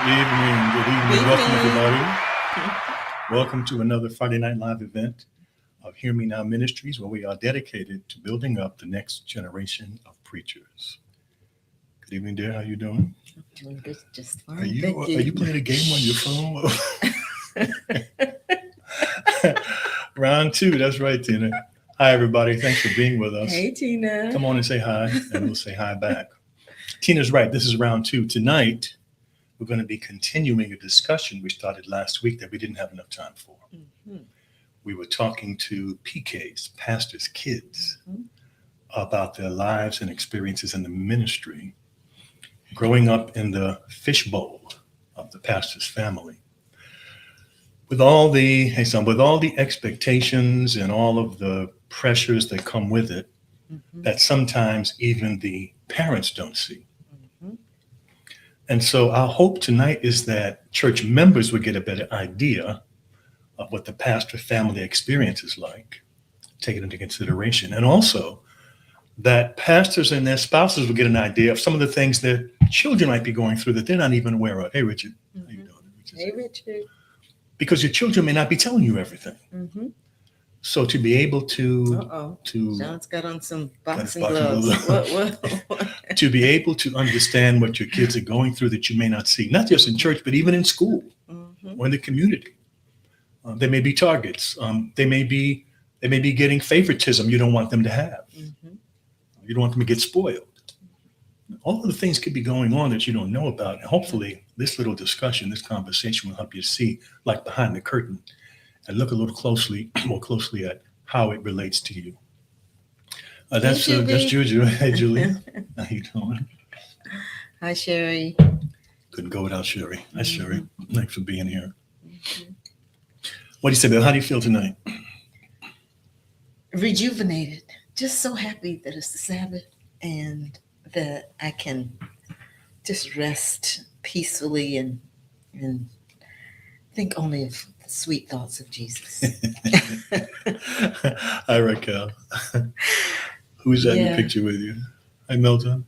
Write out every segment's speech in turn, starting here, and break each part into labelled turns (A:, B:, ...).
A: evening. Good evening. Welcome,
B: Evening.
A: everybody. Welcome to another Friday Night Live event of Hear Me Now Ministries, where we are dedicated to building up the next generation of preachers. Good evening, dear. How you doing?
B: Doing just
A: Are
B: fine,
A: you
B: thank
A: are you
B: you.
A: playing a game on your phone? Round two. That's right, Tina. Hi, everybody. Thanks for being with us.
B: Hey, Tina.
A: Come on and say hi, and we'll say hi back. Tina's right. This is round two. Tonight, we're going to be continuing a discussion we started last week that we didn't have enough time for.
B: Mhm,
A: We were talking to PKs, pastors' kids,
B: mhm,
A: about their lives and experiences in the ministry, growing up in the fishbowl of the pastor's family. With all the, hey son, with all the expectations and all of the pressures that come with it,
B: mhm,
A: that sometimes even the parents don't see.
B: mhm.
A: And so our hope tonight is that church members would get a better idea of what the pastor family experience is like, take it into consideration. And also that pastors and their spouses will get an idea of some of the things that children might be going through that they're not even aware of. Hey, Richard, how you
B: Mhm.
A: doing?
B: Hey, Richard.
A: Because your children may not be telling you everything.
B: Mm-hmm.
A: So to be able
B: Uh-oh.
A: to
B: Sean's got on some
A: got his
B: boxing
A: boxing
B: gloves.
A: gloves on.
B: What?
A: To be able to understand what your kids are going through that you may not see, not just in church, but even in school
B: Mm-hmm.
A: or in the community. They may be targets. They may be getting favoritism you don't want them to have.
B: Mm-hmm.
A: You don't want them to get spoiled. All of the things could be going on that you don't know about. And hopefully, this little discussion, this conversation will help you see, like behind the curtain, and look a little closely, more closely at how it relates to you.
B: Hey,
A: That's
B: Juby.
A: Juju. Hey, Julie. How you doing?
B: Hi, Sherry.
A: Couldn't go without Sherry. Hi, Sherry.
B: Mhm,
A: Thanks for being here.
B: mhm.
A: What do you say, Bill? How do you feel tonight?
B: Rejuvenated. Just so happy that it's the Sabbath and that I can just rest peacefully and think only of the sweet thoughts of Jesus.
A: Hi, Raquel. Who's that in the
B: Yeah.
A: picture with you? Hi, Milton.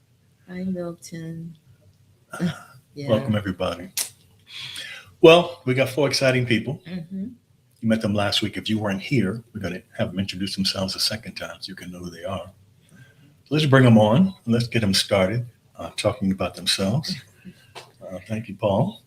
B: Hi, Milton. Yeah.
A: Welcome, everybody. Well, we got four exciting people.
B: Mm-hmm.
A: You met them last week. If you weren't here, we're going to have them introduce themselves a second time so you can know who they are. Let's bring them on. Let's get them started talking about themselves. Thank you, Paul.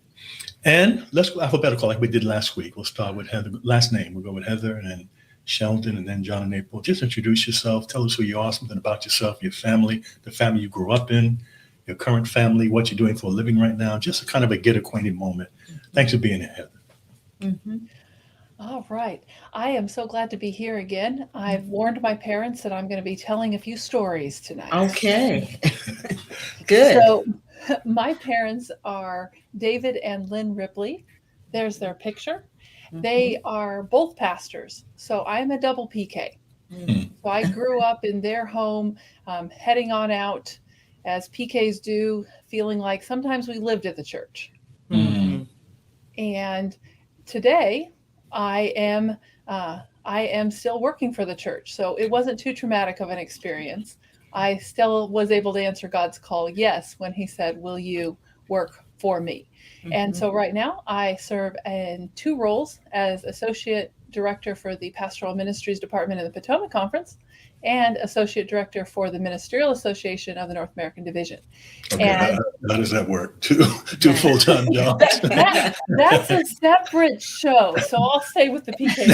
A: And let's go alphabetical like we did last week. We'll start with Heather. Last name. We'll go with Heather and then Sheldon and then John and April. Just introduce yourself. Tell us who you are, something about yourself, your family, the family you grew up in, your current family, what you're doing for a living right now. Just a kind of a get acquainted moment. Thanks for being here, Heather.
B: Mm-hmm.
C: All right. I am so glad to be here again. I've warned my parents that I'm going to be telling a few stories tonight.
B: Okay. Good.
C: So, my parents are David and Lynn Ripley. There's their picture. They are both pastors. So, I'm a double PK.
B: Mhm.
C: So, I grew up in their home, heading on out as PKs do, feeling like sometimes we lived at the church.
B: Mhm.
C: And today, I am I am still working for the church, so it wasn't too traumatic of an experience. I still was able to answer God's call, yes, when He said, "Will you work for me?" And
B: Mhm.
C: so right now, I serve in two roles as associate director for the Pastoral Ministries Department in the Potomac Conference, and associate director for the Ministerial Association of the North American Division.
A: Okay,
C: And
A: how does that work? Two
B: Right.
A: full-time jobs.
C: that's a separate show, so I'll stay with the PK.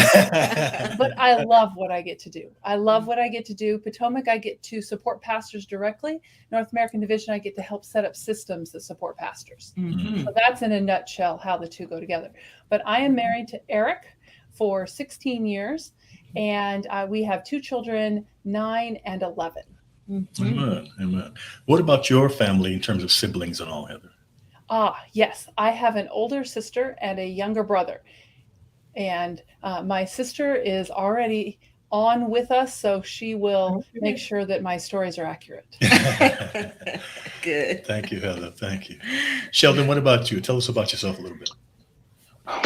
C: But I love what I get to do. I love what I get to do. Potomac, I get to support pastors directly. North American Division, I get to help set up systems that support pastors.
B: Mhm.
C: So that's in a nutshell how the two go together. But I am married to Eric for 16 years, and we have two children, 9 and 11.
B: Mhm.
A: Amen. Amen. What about your family in terms of siblings and all, Heather?
C: Yes, I have an older sister and a younger brother. And my sister is already on with us, so she will make sure that my stories are accurate.
B: Good.
A: Thank you, Heather. Thank you. Sheldon, what about you? Tell us about yourself a little bit.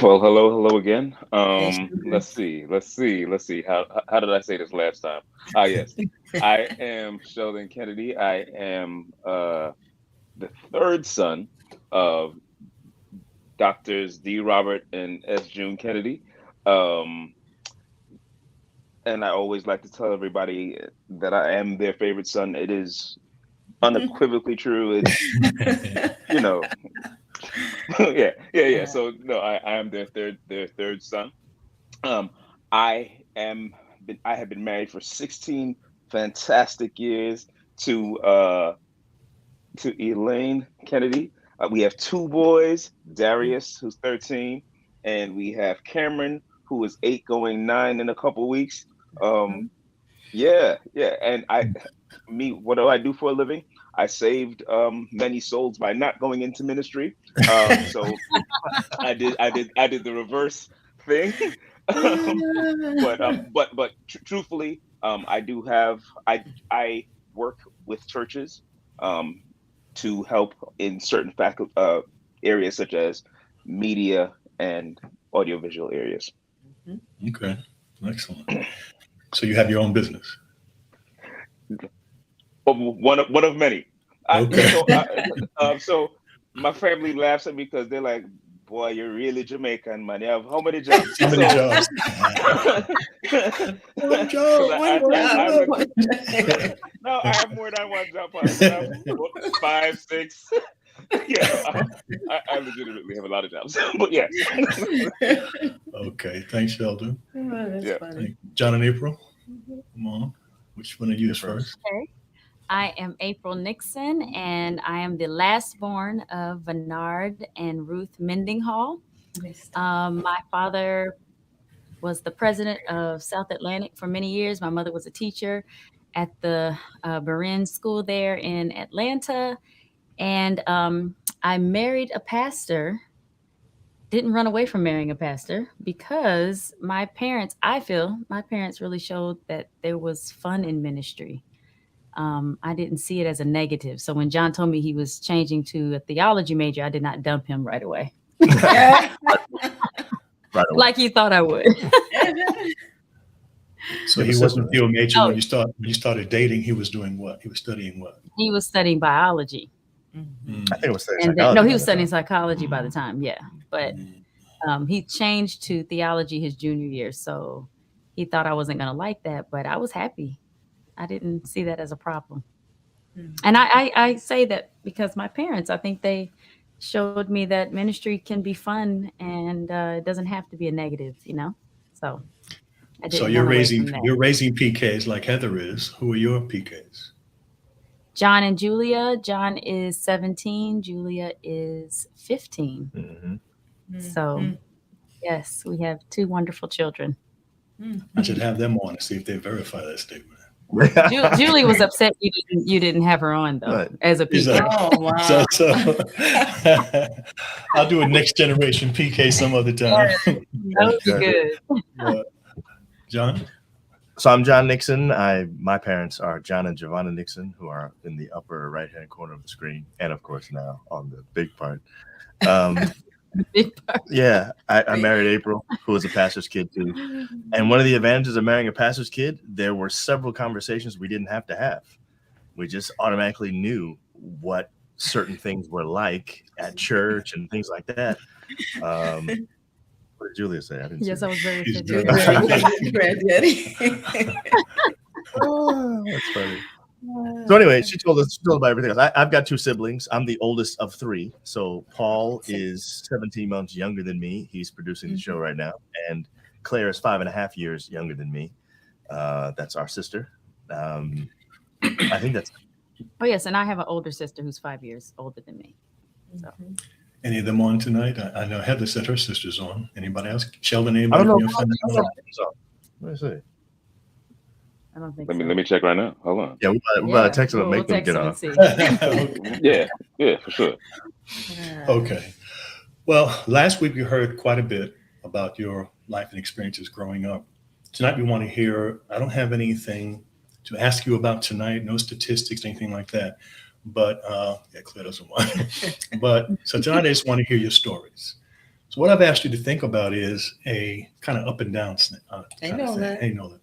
D: Well, hello again.
B: Hey,
D: Let's see. How did I say this last time? Ah, yes. I am Sheldon Kennedy. I am the third son of Doctors D. Robert and S. June Kennedy. Um, and I always like to tell everybody that I am their favorite son. It is unequivocally true. It's, you know, yeah. So no, I am their third son. Um, I have been married for 16 fantastic years to Elaine Kennedy. We have two boys, Darius, who's 13, and we have Cameron, who is 8 going 9 in a couple weeks. Yeah. And what do I do for a living? I saved many souls by not going into ministry. So I did the reverse thing. But truthfully, I work with churches to help in certain areas such as media and audiovisual areas.
A: Okay, excellent. So you have your own business.
D: One of many.
A: Okay.
D: So my family laughs at me because they're like, "Boy, you're really Jamaican, man. You have how many jobs?"
A: How many jobs? One job.
D: No, I have more than one job. I have 5, 6. Yeah, I legitimately have a lot of jobs. But yeah.
A: Okay, thanks, Sheldon.
B: That's
D: Yeah.
B: funny.
A: John and April, come on. Which one of you is first?
E: Okay. I am April Nixon, and I am the last born of Bernard and Ruth Mendinghall. My father was the president of South Atlantic for many years. My mother was a teacher at the Berean School there in Atlanta. And I married a pastor, didn't run away from marrying a pastor, because I feel my parents really showed that there was fun in ministry. I didn't see it as a negative. So when John told me he was changing to a theology major, I did not dump him right away.
F: Right away.
E: Like you thought I would.
A: So he wasn't a field major when you started dating. He was doing what? He was studying what?
E: He was studying biology.
F: I think it was studying
E: And
F: psychology.
E: no, he was studying psychology by the time, yeah. But
A: Mm.
E: he changed to theology his junior year. So he thought I wasn't going to like that, but I was happy. I didn't see that as a problem. And I say that because my parents, I think they showed me that ministry can be fun, and it doesn't have to be a negative, So I didn't
A: So you're
E: run away from that.
A: raising PKs like Heather is. Who are your PKs?
E: John and Julia. John is 17. Julia is 15.
F: Mhm.
E: So yes, we have 2 wonderful children.
A: I should have them on and see if they verify that statement.
E: Julie was upset you didn't have her on though,
F: Right.
E: as a
A: Is
E: PK.
A: that-
B: Oh, wow.
A: So I'll do a next generation PK some other time.
E: That would be good.
A: But, John?
F: So I'm John Nixon. My parents are John and Giovanna Nixon, who are in the upper right-hand corner of the screen, and of course now on the big part.
E: Big part.
F: Yeah, I married April, who was a pastor's kid too. And one of the advantages of marrying a pastor's kid, there were several conversations we didn't have to have. We just automatically knew what certain things were like at church and things like that. What did Julia say? I didn't
E: Yes,
F: see
E: I was very
A: He's
E: offended.
A: doing
B: Granddaddy.
F: Oh, that's funny. So anyway, she told about everything else. I've got 2 siblings. I'm the oldest of 3. So Paul is 17 months younger than me. He's producing the show right now. And Claire is 5.5 years younger than me. That's our sister. I think that's
E: Oh yes, and I have an older sister who's 5 years older than me. So
A: Any of them on tonight? I know Heather said her sister's on. Anybody else? Sheldon,
F: I
A: anybody
F: don't know.
A: from your family?
F: Let me see.
E: I don't think
D: Let
E: so.
D: me check right now. Hold on.
F: Yeah, we gotta text them and
E: We'll
F: make them
E: text
F: get
E: them
F: on.
E: and see.
D: Yeah, for sure.
A: Okay. Well, last week we heard quite a bit about your life and experiences growing up. Tonight we want to hear, I don't have anything to ask you about tonight, no statistics, anything like that. But Claire doesn't want. But so tonight I just want to hear your stories. So what I've asked you to think about is a kind of up and down kind of thing. Hey, Nolan.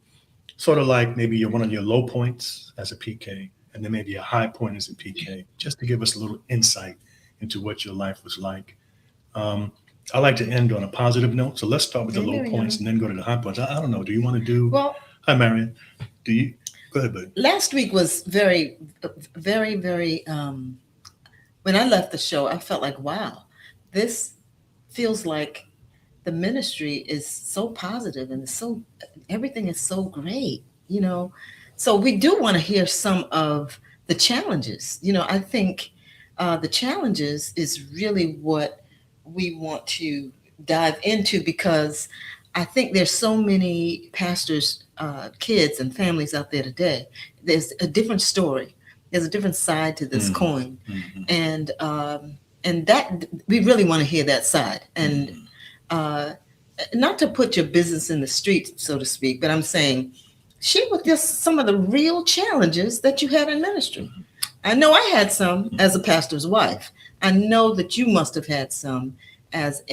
A: Sort of like maybe you're one of your low points as a PK, and then maybe a high point as a PK, just to give us a little insight into what your life was like. I like to end on a positive note. So let's start with the
B: Hey,
A: low
B: Mariana.
A: points and then go to the high points. I don't know. Do you want to do?
B: Well,
A: Hi, Marion. Do you? Go ahead, buddy.
B: last week was very, very. When I left the show, I felt like, wow, this feels like the ministry is so positive and so everything is so great, you know. So we do want to hear some of the challenges. You know, I think the challenges is really what we want to dive into, because I think there's so many pastors, kids, and families out there today. There's a different story. There's a different side to this coin, and that we really want to hear that side. And not to put your business in the street, so to speak, but I'm saying share with us some of the real challenges that you had in ministry. I know I had some as a pastor's wife. I know that you must have had some as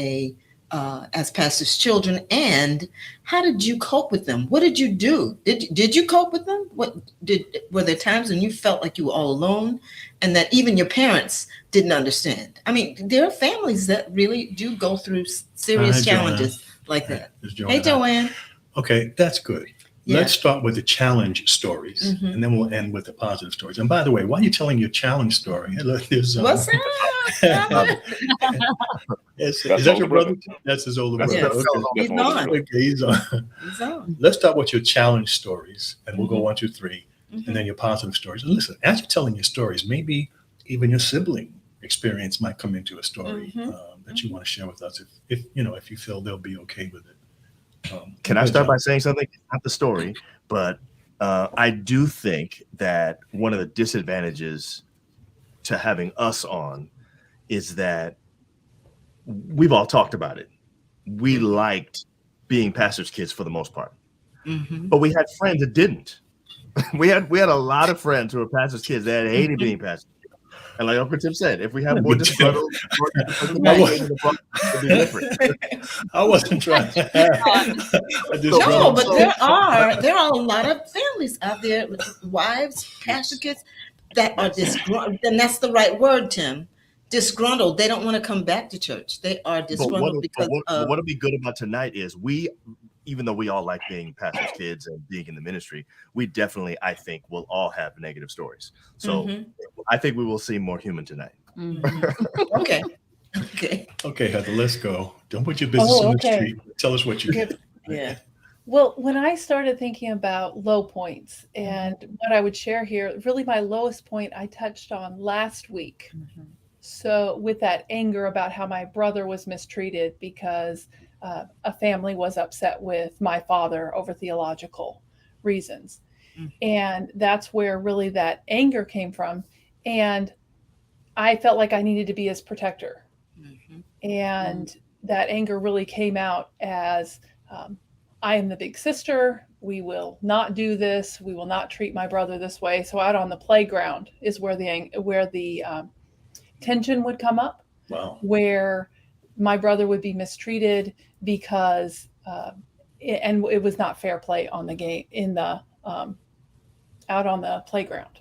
B: as pastor's children. And how did you cope with them? What did you do? Did you cope with them? Were there times when you felt like you were all alone and that even your parents didn't understand? I mean, there are families that really do go through serious
A: Hi, Joanne.
B: challenges like that.
A: This is
B: Hey, Joanne.
A: Okay, that's good.
B: Yeah.
A: Let's start with the challenge stories, and then we'll end with the positive stories. And by the way, while you're telling your challenge story, there's
B: What's up?
A: is
D: That's
A: that your
D: older
A: brother?
D: brother.
A: That's his older
D: That's
A: brother.
B: Yes.
A: Okay.
B: He's on.
A: Okay, he's on.
B: He's on.
A: Let's start with your challenge stories, and we'll go 1, 2, 3,
B: Mhm.
A: and then your positive stories. And listen, as you're telling your stories, maybe even your sibling experience might come into a story that you want to share with us, if you feel they'll be okay with it.
F: Can I start by saying something? Not the story, but I do think that one of the disadvantages to having us on is that we've all talked about it. We liked being pastors' kids for the most part, but we had friends that didn't. we had a lot of friends who were pastors' kids that hated being pastors. And like Uncle Tim said, if we have more disgruntled, it'd be different.
A: I wasn't trying.
B: No, but there are a lot of families out there, wives, pastor kids, that are disgruntled. And that's the right word, Tim. Disgruntled. They don't want to come back to church. They are disgruntled because of.
F: What'll be good about tonight is even though we all like being pastors' kids and being in the ministry, we definitely, I think, will all have negative stories. So I think we will seem more human tonight.
B: Okay.
A: Okay, Heather, let's go. Don't put your business in the street. Tell us what you did.
B: Yeah.
C: Well, when I started thinking about low points and what I would share here, really my lowest point I touched on last week. So with that anger about how my brother was mistreated because a family was upset with my father over theological reasons. And that's where really that anger came from. And I felt like I needed to be his protector. And that anger really came out as I am the big sister. We will not do this. We will not treat my brother this way. So out on the playground is where the tension would come up.
A: Wow.
C: Where my brother would be mistreated because and it was not fair play on the game out on the playground.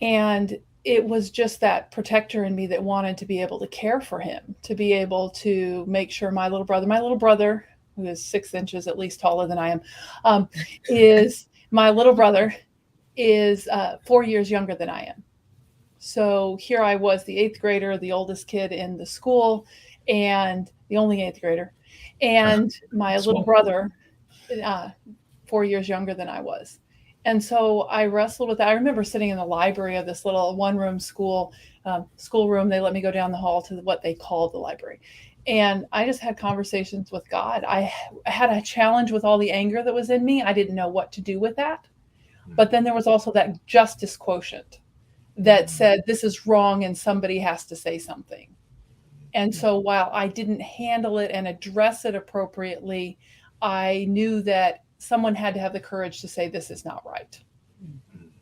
C: And it was just that protector in me that wanted to be able to care for him, to be able to make sure my little brother, who is 6 inches at least taller than I am, is 4 years younger than I am. So here I was, the 8th grader, the oldest kid in the school, and the only 8th grader, and my little brother, 4 years younger than I was. And so I wrestled with that. I remember sitting in the library of this little one-room schoolroom. They let me go down the hall to what they called the library. And I just had conversations with God. I had a challenge with all the anger that was in me. I didn't know what to do with that. But then there was also that justice quotient that said, this is wrong and somebody has to say something. And so while I didn't handle it and address it appropriately, I knew that someone had to have the courage to say, this is not right.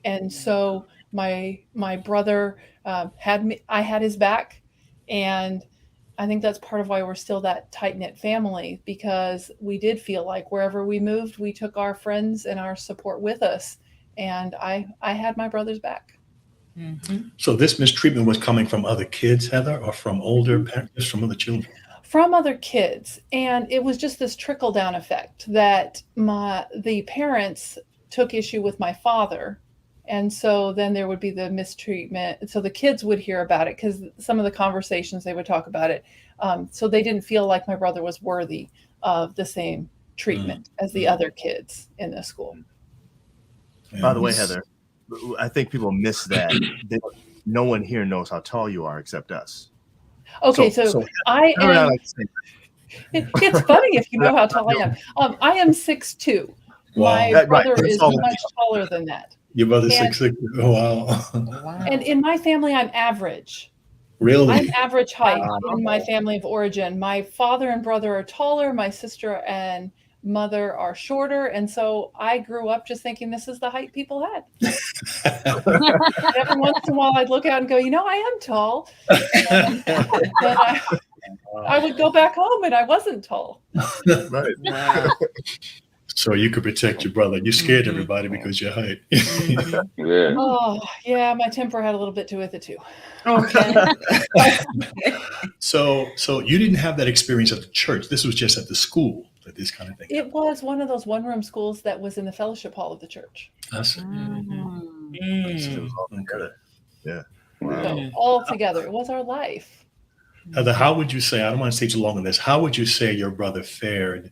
C: And so my brother I had his back. And I think that's part of why we're still that tight-knit family, because we did feel like wherever we moved, we took our friends and our support with us. And I had my brother's back.
A: So this mistreatment was coming from other kids, Heather, or from older parents, from other children?
C: from other kids, and it was just this trickle down effect that the parents took issue with my father, and so then there would be the mistreatment. So the kids would hear about it because some of the conversations they would talk about it. So they didn't feel like my brother was worthy of the same treatment as the other kids in the school.
F: By the way, Heather, I think people miss that. No one here knows how tall you are except us.
C: Okay, so I
F: Heather and I
C: am.
F: like to say
C: It's funny if you know how tall I am. I am 6'2". My
A: Wow.
C: brother
F: Right.
C: is much taller than that.
A: Your brother's
C: And-
A: 6'6". Oh, wow.
B: Wow.
C: And in my family, I'm average.
A: Really?
C: I'm average height
B: Wow.
C: in my family of origin. My father and brother are taller. My sister and mother are shorter. And so I grew up just thinking this is the height people had. And every once in a while, I'd look out and go, I am tall. But I would go back home and I wasn't tall.
F: right.
B: Wow.
A: So you could protect your brother. You scared everybody because your height.
B: Mhm.
D: Yeah.
C: Oh, yeah, my temper had a little bit to with it too.
B: Okay.
A: So you didn't have that experience at the church. This was just at the school that this kind of thing.
C: It was one of those one-room schools that was in the fellowship hall of the church.
A: That's it.
E: Mm.
B: Mm.
A: Okay.
F: Wow.
C: So all together, it was our life.
A: Heather, how would you say, I don't want to stay too long on this, how would you say your brother fared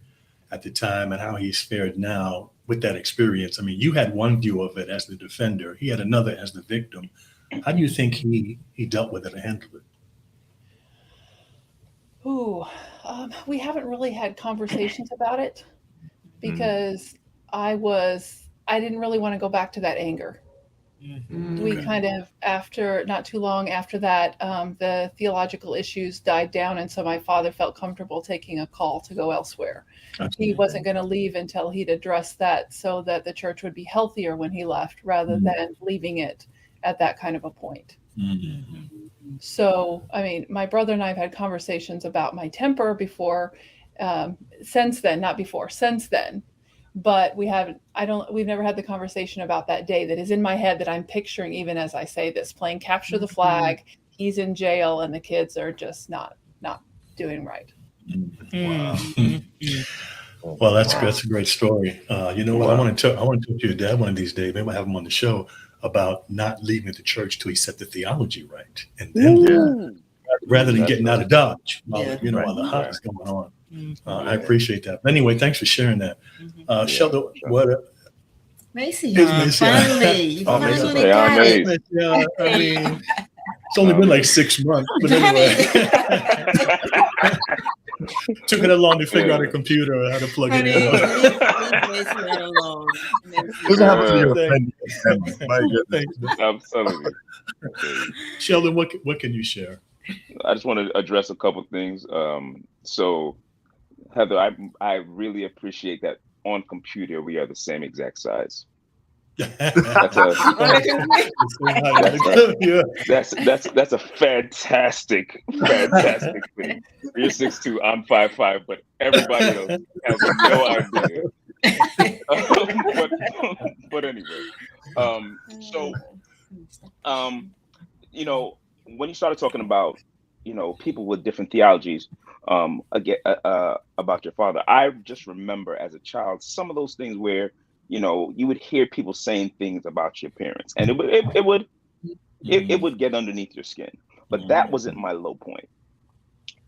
A: at the time and how he's fared now with that experience? I mean, you had one view of it as the defender. He had another as the victim. How do you think he dealt with it and handled it?
C: Ooh, we haven't really had conversations about it because I didn't really want to go back to that anger. We
A: Okay.
C: kind of, not too long after that, the theological issues died down. And so my father felt comfortable taking a call to go elsewhere. He wasn't going to leave until he'd addressed that so that the church would be healthier when he left rather than leaving it at that kind of a point.
A: Mhm.
C: So, I mean, my brother and I have had conversations about my temper before, since then, not before, since then. But we've never had the conversation about that day that is in my head that I'm picturing even as I say this, playing capture the flag. He's in jail and the kids are just not doing right.
A: Wow.
B: Mhm.
A: Well, that's a great story. You know what?
F: Wow.
A: I want to talk to your dad one of these days. Maybe I'll have him on the show about not leaving the church till he set the theology right, and then rather than
D: That's
A: getting out of Dodge while
B: Yeah.
A: while the
F: Right.
A: hunt is going on.
B: Mhm.
A: I appreciate that. But anyway, thanks for sharing that.
B: Mhm.
A: Sheldon,
D: sure.
A: what?
B: Macy,
A: Here's
B: huh?
A: Macy.
B: Finally, you
A: Oh, Macy.
B: finally
D: Yeah,
B: got it.
D: Macy.
A: Yeah, I mean, it's only been like 6 months, but anyway. Took it that long to figure out a computer or how to plug it
B: Honey,
A: in.
B: leave Macy that alone.
F: Who's
B: Macy.
F: happened to your
A: Thank-
F: friend? My goodness.
A: Thanks.
D: I'm telling you.
A: Sheldon, what can you share?
D: I just want to address a couple things. So, Heather, I really appreciate that on computer we are the same exact size. That's a
A: Yeah.
D: that's a fantastic thing. You're 6'2", I'm 5'5", but everybody else has no idea. But anyway, so when you started talking about people with different theologies, again about your father, I just remember as a child some of those things where you would hear people saying things about your parents, and it would get underneath your skin. But that wasn't my low point.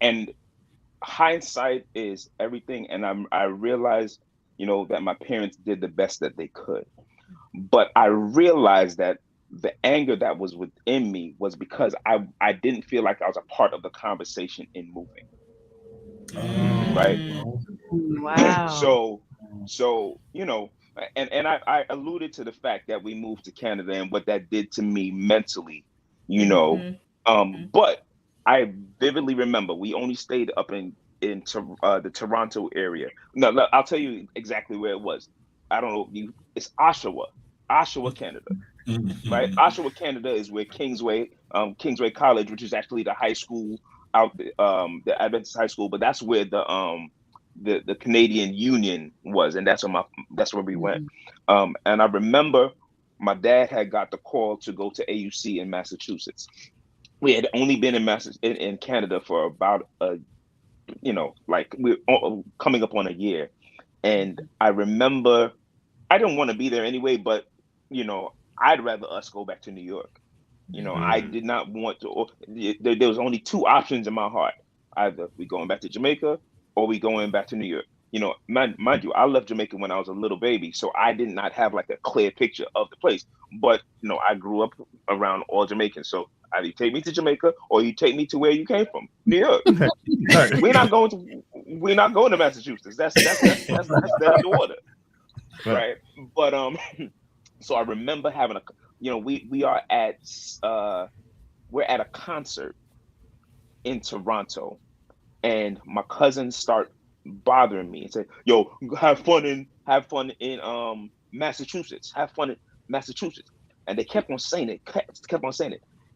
D: And hindsight is everything, and I realized that my parents did the best that they could. But I realized that the anger that was within me was because I didn't feel like I was a part of the conversation in moving. Right.
E: Wow.
D: So and I alluded to the fact that we moved to Canada and what that did to me mentally, but I vividly remember we only stayed up in the Toronto area. No, I'll tell you exactly where it was. I don't know. It's Oshawa, Canada. Right. Oshawa, Canada is where Kingsway College, which is actually the high school out the Adventist high school, but that's where the Canadian Union was, and that's where we went. And I remember my dad had got the call to go to AUC in Massachusetts. We had only been in Canada for about like we're coming up on a year. And I remember I didn't want to be there anyway, but I'd rather us go back to New York. I did not want to. There was only two options in my heart: either we going back to Jamaica or we going back to New York. Mind you, I left Jamaica when I was a little baby, so I did not have like a clear picture of the place. But I grew up around all Jamaicans, so either you take me to Jamaica or you take me to where you came from, New York. We're not going to Massachusetts. That's the order, right? But so I remember having we're at a concert in Toronto, and my cousins start bothering me and say, "Yo, have fun in Massachusetts. Have fun in Massachusetts." And they kept on saying it.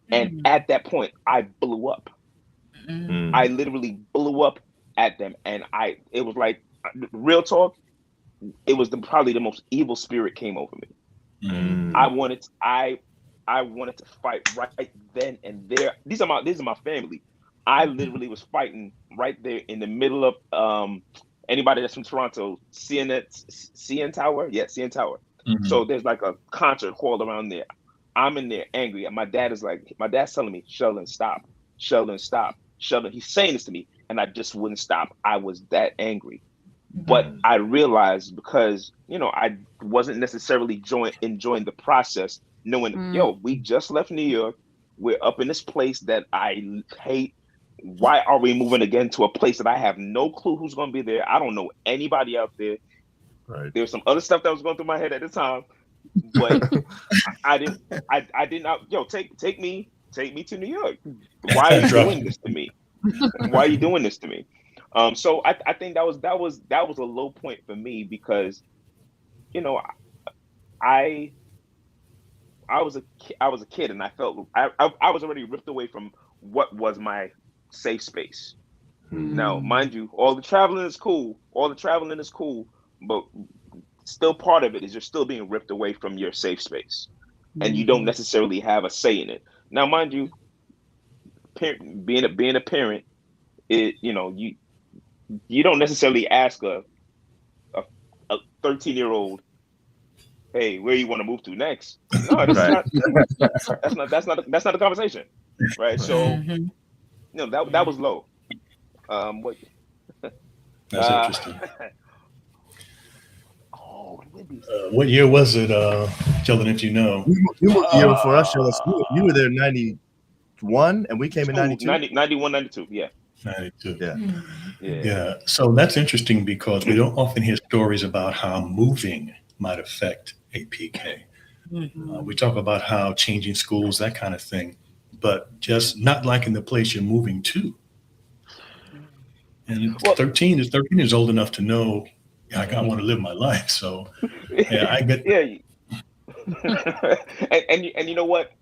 D: And at that point, I blew up. I literally blew up at them, and it was like, real talk. It was probably the most evil spirit came over me. I wanted to fight right then and there. These are my family. I literally was fighting right there in the middle of anybody that's from Toronto, CN Tower. Yeah, CN Tower. So there's like a concert hall around there. I'm in there angry. And my dad's telling me, "Sheldon, stop. Sheldon, stop. Sheldon." He's saying this to me, and I just wouldn't stop. I was that angry. But I realized, because I wasn't necessarily enjoying the process, knowing, we just left New York. We're up in this place that I hate. Why are we moving again to a place that I have no clue who's going to be there? I don't know anybody out there.
F: Right.
D: There was some other stuff that was going through my head at the time, but I didn't. Take me to New York. Why are you doing this to me? Why are you doing this to me? So I think that was a low point for me, because I was a kid, and I felt I was already ripped away from what was my safe space. Now, mind you, all the traveling is cool, but still part of it is you're still being ripped away from your safe space, and you don't necessarily have a say in it. Now, mind you, being a parent, you don't necessarily ask a 13-year-old, "Hey, where you want to move to next?" No, that's not the conversation, right? So, that was low.
A: That's interesting.
D: What
A: year was it, Sheldon, if you know?
F: You moved the year before us, Sheldon. You were there in 91, and we came in 92?
D: 91, 92, yeah.
A: 92.
F: Yeah.
A: So that's interesting, because we don't often hear stories about how moving might affect a PK. We talk about how changing schools, that kind of thing, but just not liking the place you're moving to. And 13 is old enough to know, I want to live my life. So yeah, I get.
D: Yeah. and you know what?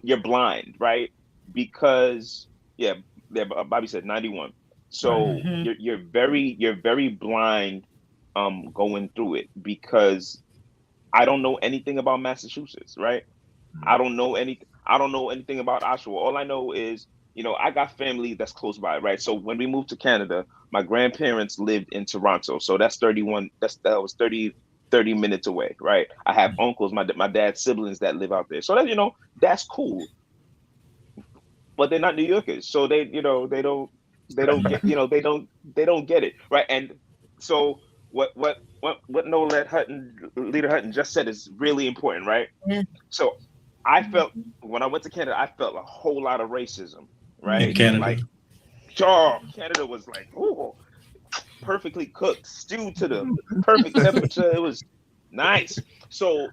D: You're blind, right? Because Bobby said 91. So you're very blind going through it, because I don't know anything about Massachusetts, right? I don't know anything about Oshawa. All I know is, I got family that's close by, right? So when we moved to Canada, my grandparents lived in Toronto. So that's 30 minutes away, right? I have uncles, my dad's siblings that live out there. So that, that's cool. But they're not New Yorkers. So they don't get, they don't get it, right? And so what Leader Hutton just said is really important, right? Yeah. So I felt, when I went to Canada, I felt a whole lot of racism, right?
A: In Canada.
D: Like, Canada was like, ooh, perfectly cooked, stewed to the perfect temperature. It was nice. So,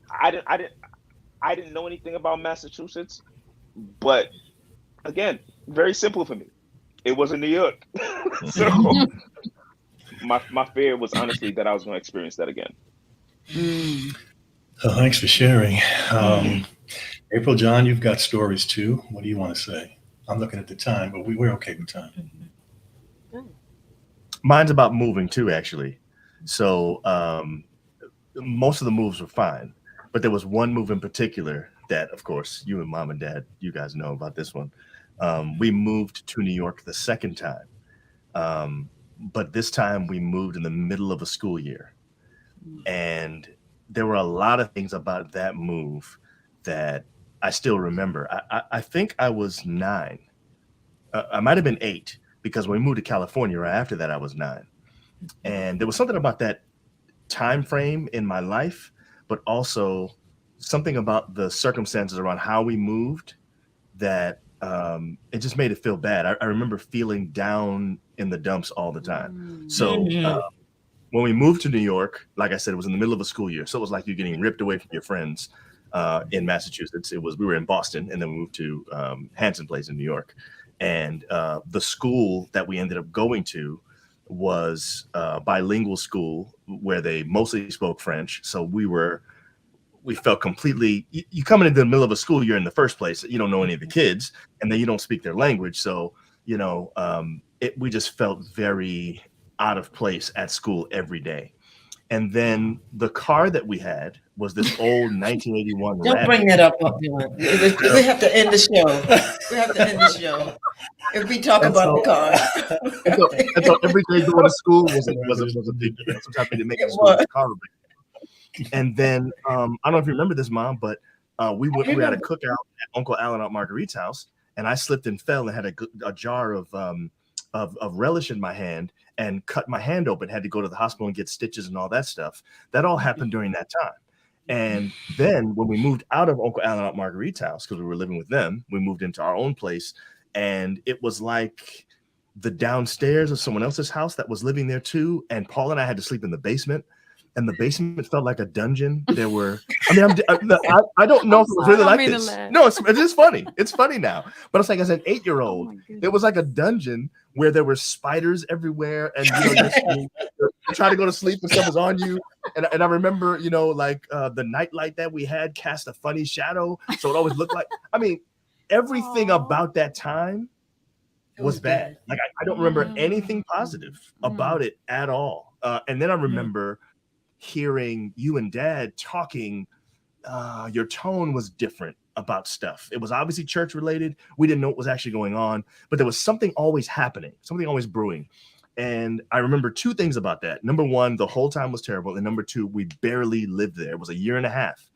D: I didn't know anything about Massachusetts, but again, very simple for me. It wasn't New York. So my fear was honestly that I was going to experience that again.
A: Thanks for sharing. April, John, you've got stories too. What do you want to say? I'm looking at the time, but we're okay with time.
F: Mine's about moving too, actually. So most of the moves were fine, but there was one move in particular that, of course, you and Mom and Dad, you guys know about this one. We moved to New York the second time, but this time we moved in the middle of a school year, and there were a lot of things about that move that I still remember. I think I was 9. I might have been 8, because when we moved to California right after that, I was 9. And there was something about that time frame in my life, but also something about the circumstances around how we moved that it just made it feel bad. I remember feeling down in the dumps all the time. So when we moved to New York, like I said, it was in the middle of a school year. So it was like you're getting ripped away from your friends in Massachusetts. We were in Boston, and then we moved to Hanson Place in New York. And the school that we ended up going to was a bilingual school where they mostly spoke French. So we felt completely, you come into the middle of a school year in the first place, you don't know any of the kids, and then you don't speak their language. So, we just felt very out of place at school every day. And then the car that we had was this old 1981
B: Don't
F: Rabbit.
B: bring that up, Dylan. We have to end the show. We have to end the show. If we talk about the car.
F: And so every day going to school was a big deal. Sometimes we didn't make it to school with the car. And then I don't know if you remember this, Mom, but we had a cookout at Uncle Alan at Marguerite's house, and I slipped and fell and had a jar of relish in my hand and cut my hand open. Had to go to the hospital and get stitches and all that stuff. That all happened during that time. And then when we moved out of Uncle Alan at Marguerite's house, because we were living with them, we moved into our own place, and it was like the downstairs of someone else's house that was living there too. And Paul and I had to sleep in the basement. And the basement felt like a dungeon. There were, I don't know if it was really like this. No, it's just funny. It's funny now. But it's like as an 8-year-old, there was like a dungeon where there were spiders everywhere. And you're trying to go to sleep and stuff was on you. And I remember, the nightlight that we had cast a funny shadow. So it always looked like, everything about that time was bad. Like I don't remember anything positive about it at all. And then I remember hearing you and Dad talking, your tone was different about stuff. It was obviously church related. We didn't know what was actually going on, but there was something always happening, something always brewing. And I remember 2 things about that. Number 1, the whole time was terrible. And number 2, we barely lived there. It was a year and a half.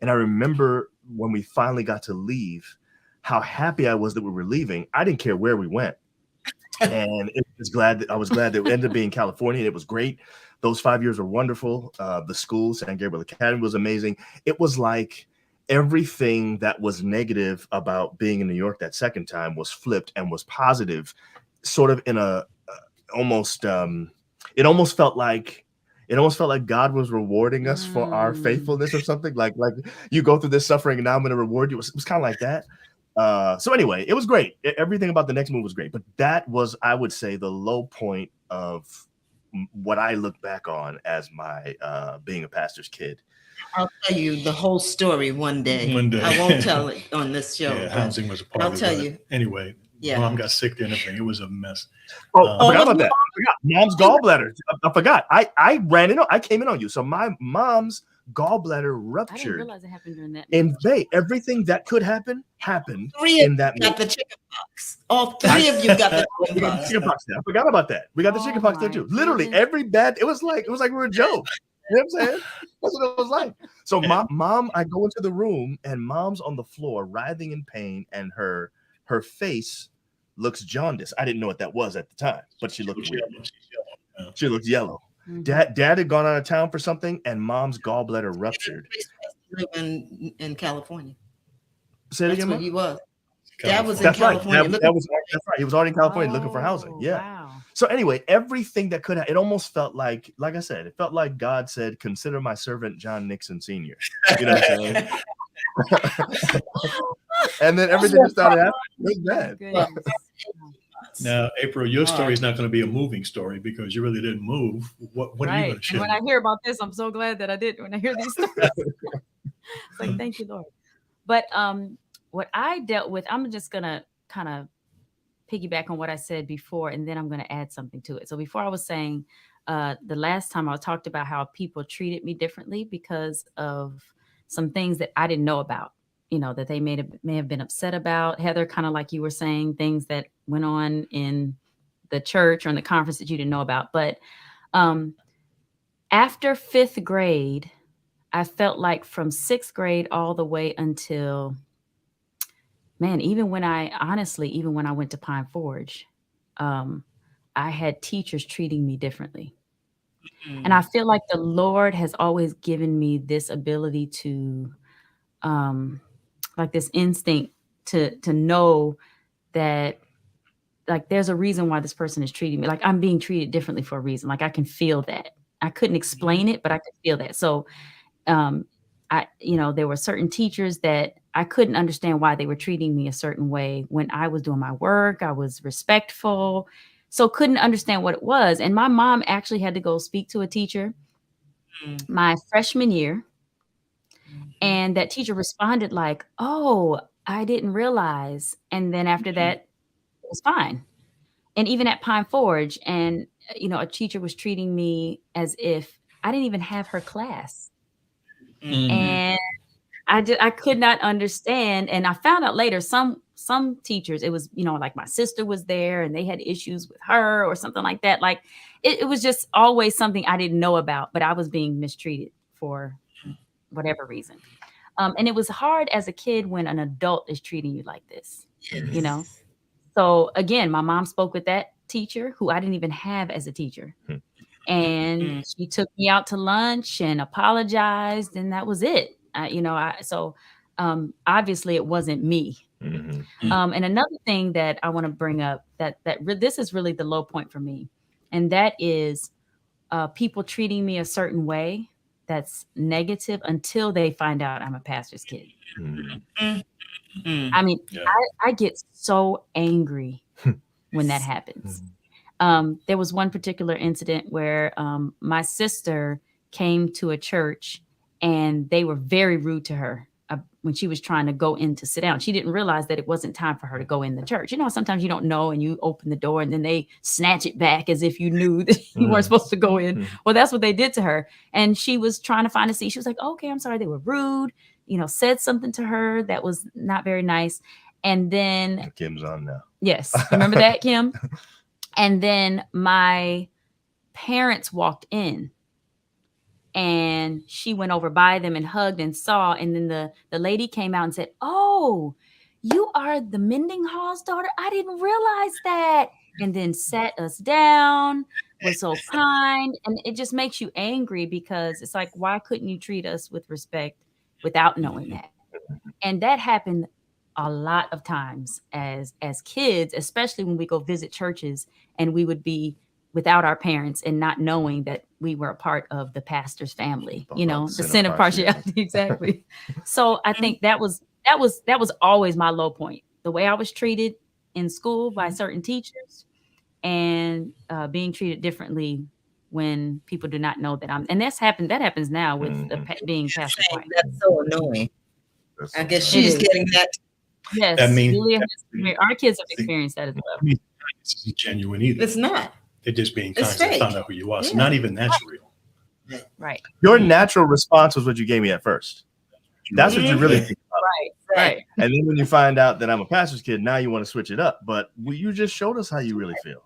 F: And I remember when we finally got to leave, how happy I was that we were leaving. I didn't care where we went. And I was glad that we ended up being in California. It was great. Those 5 years were wonderful. The school, San Gabriel Academy, was amazing. It was like everything that was negative about being in New York that second time was flipped and was positive, sort of in a it almost felt like God was rewarding us for our faithfulness or something. Like you go through this suffering and now I'm going to reward you. It was kind of like that. So anyway, it was great. Everything about the next move was great, but that was, I would say, the low point of what I look back on as my being a pastor's kid.
B: I'll tell you the whole story one day.
A: One day.
B: I won't tell it on this show.
A: Yeah, housing was a part
B: I'll
A: of
B: tell
A: it.
B: you.
A: Anyway,
B: Yeah.
A: Mom got sick and everything. It was a mess.
F: I forgot about that. Mom's gallbladder. I forgot. I came in on you. So my mom's gallbladder
E: I didn't
F: ruptured
E: realize it happened during that.
F: in May. Everything that could happen happened
B: 3 of
F: in that
B: you got
F: May.
B: the chicken pox. All 3 of you got the chicken pox.
F: Chicken pox there. I forgot about that. We got the chicken pox there too. Literally every bed. It was like we were a joke. You know what I'm saying? That's what it was like. So mom, I go into the room and Mom's on the floor writhing in pain, and her face looks jaundiced. I didn't know what that was at the time, but she looked weird. She looked yellow.
E: Mm-hmm.
F: Dad had gone out of town for something, and Mom's gallbladder ruptured.
B: In California.
F: Say it
B: That's
F: again,
B: where
F: Mom?
B: he was. Dad was in
F: That's right.
B: California.
F: That's right. He was already in California looking for housing. Yeah.
E: Wow.
F: So anyway, everything that could have, it almost felt like I said, it felt like God said, "Consider my servant John Nixon Sr." You know what I'm saying? And then everything just started happening. It was bad.
E: Goodness.
A: Now, April, your story is not going to be a moving story because you really didn't move. What are you
E: Right.
A: going to
E: And
A: share?
E: when I hear about this, I'm so glad that I did. When I hear these stories, it's like, thank you, Lord. But what I dealt with, I'm just gonna kind of piggyback on what I said before, and then I'm going to add something to it. So before I was saying, the last time I talked about how people treated me differently because of some things that I didn't know about. that they may have been upset about. Heather, kind of like you were saying, things that went on in the church or in the conference that you didn't know about. But after 5th grade, I felt like from 6th grade all the way until, man, even when I went to Pine Forge, I had teachers treating me differently. And I feel like the Lord has always given me this ability to, like this instinct to know that, like, there's a reason why this person is treating me. Like, I'm being treated differently for a reason. Like, I can feel that. I couldn't explain it, but I could feel that. So, there were certain teachers that I couldn't understand why they were treating me a certain way. When I was doing my work, I was respectful. So couldn't understand what it was. And my mom actually had to go speak to a teacher my freshman year. And that teacher responded like, "Oh, I didn't realize." And then after that, it was fine. And even at Pine Forge, and a teacher was treating me as if I didn't even have her class. And I could not understand. And I found out later, some teachers, it was, like my sister was there and they had issues with her or something like that. Like it was just always something I didn't know about, but I was being mistreated for whatever reason. And it was hard as a kid when an adult is treating you like this, So again, my mom spoke with that teacher who I didn't even have as a teacher. And she took me out to lunch and apologized, and that was it. Obviously it wasn't me. And another thing that I want to bring up that this is really the low point for me, and that is people treating me a certain way that's negative until they find out I'm a pastor's kid. I mean, I get so angry when that happens. There was one particular incident where my sister came to a church and they were very rude to her when she was trying to go in to sit down. She didn't realize that it wasn't time for her to go in the church. Sometimes you don't know and you open the door and then they snatch it back as if you knew that you weren't supposed to go in. Well, that's what they did to her. And she was trying to find a seat. She was like, "Okay, I'm sorry." They were rude, said something to her that was not very nice. And then
F: Kim's on now.
E: Yes. Remember that, Kim? And then my parents walked in and she went over by them and hugged and saw. And then the lady came out and said, "Oh, you are the Mendinghall's daughter? I didn't realize that." And then sat us down, was so kind. And it just makes you angry because it's like, why couldn't you treat us with respect without knowing that? And that happened a lot of times as kids, especially when we go visit churches and we would be without our parents and not knowing that we were a part of the pastor's family, the sin of partiality. Exactly. So I think that was always my low point. The way I was treated in school by certain teachers and being treated differently when people do not know that that happens now with being pastor.
B: That's so annoying. I guess she's getting that.
E: Yes, our kids have experienced that as well.
A: This isn't genuine either.
B: It's not.
A: They're just being kind. They found out who you are. So not even that's real.
E: Right.
F: Your natural response was what you gave me at first. That's what you really think about.
E: Right.
F: And then when you find out that I'm a pastor's kid, now you want to switch it up. But you just showed us how you really feel.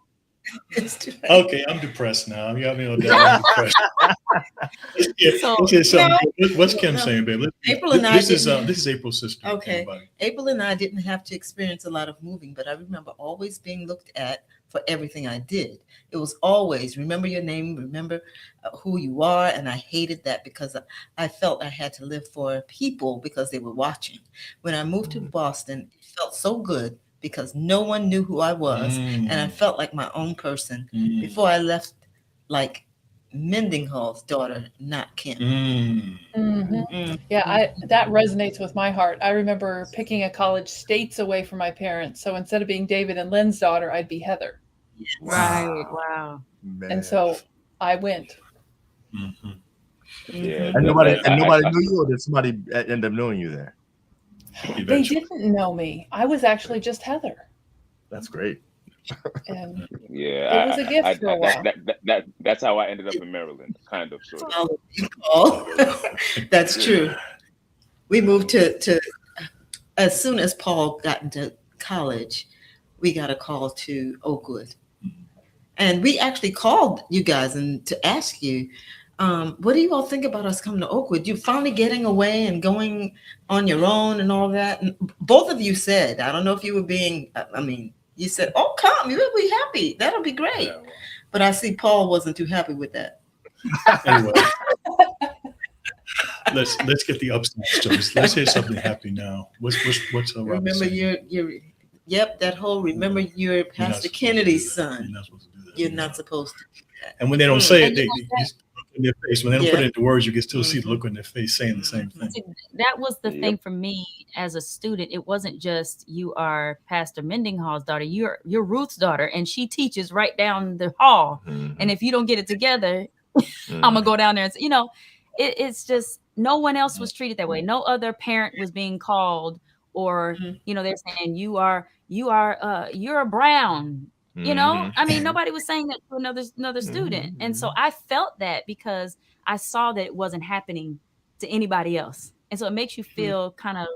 A: Okay, I'm depressed now. I'm depressed. What's Kim saying, babe?
B: April and I
A: this is April's sister.
B: Okay.
A: Everybody.
B: April and I didn't have to experience a lot of moving, but I remember always being looked at for everything I did. It was always, remember your name, remember who you are. And I hated that because I felt I had to live for people because they were watching. When I moved to Boston, it felt so good because no one knew who I was. And I felt like my own person before I left, like Mendinghall's daughter, not Kim.
C: Yeah, that resonates with my heart. I remember picking a college states away from my parents. So instead of being David and Lynn's daughter, I'd be Heather.
E: Right. Wow.
F: Man.
C: And so I went.
D: Yeah.
F: And nobody knew you, or did somebody end up knowing you there?
C: They didn't know me. I was actually just Heather.
F: That's great.
C: And
D: yeah,
C: it was a gift for a while.
D: That's how I ended up in Maryland, kind of, sort of.
B: Oh, that's true. We moved to as soon as Paul got into college, we got a call to Oakwood. And we actually called you guys and to ask you, what do you all think about us coming to Oakwood? You finally getting away and going on your own and all that. And both of you said, I don't know if you were being, I mean, you said, oh, come, you'll be happy. That'll be great.
A: Yeah, well,
B: But I see Paul wasn't too happy with that.
A: anyway, let's get the upside stories. Let's hear something happy now. What's Robert
B: Remember,
A: saying?
B: yep, that whole, remember you're
A: You're not
B: Pastor
A: supposed to
B: Kennedy's
A: do that.
B: son.
A: You're not supposed to do that.
B: You're not supposed to.
A: And when they don't say it,
E: And
A: they
E: you know
A: you just look in their face. When they don't put
B: Yeah.
A: it into words, you can still see the
B: Mhm.
A: look on their face saying the same thing.
E: See, that was the
D: Yep.
E: thing for me as a student. It wasn't just you are Pastor Mendinghall's daughter. You're Ruth's daughter, and she teaches right down the hall. And if you don't get it together, I'm gonna go down there and say, it's just no one else was treated that way. No other parent was being called, or
B: Mhm.
E: they're saying you're a Brown. I mean, nobody was saying that to another student, and so I felt that because I saw that it wasn't happening to anybody else, and so it makes you feel kind of,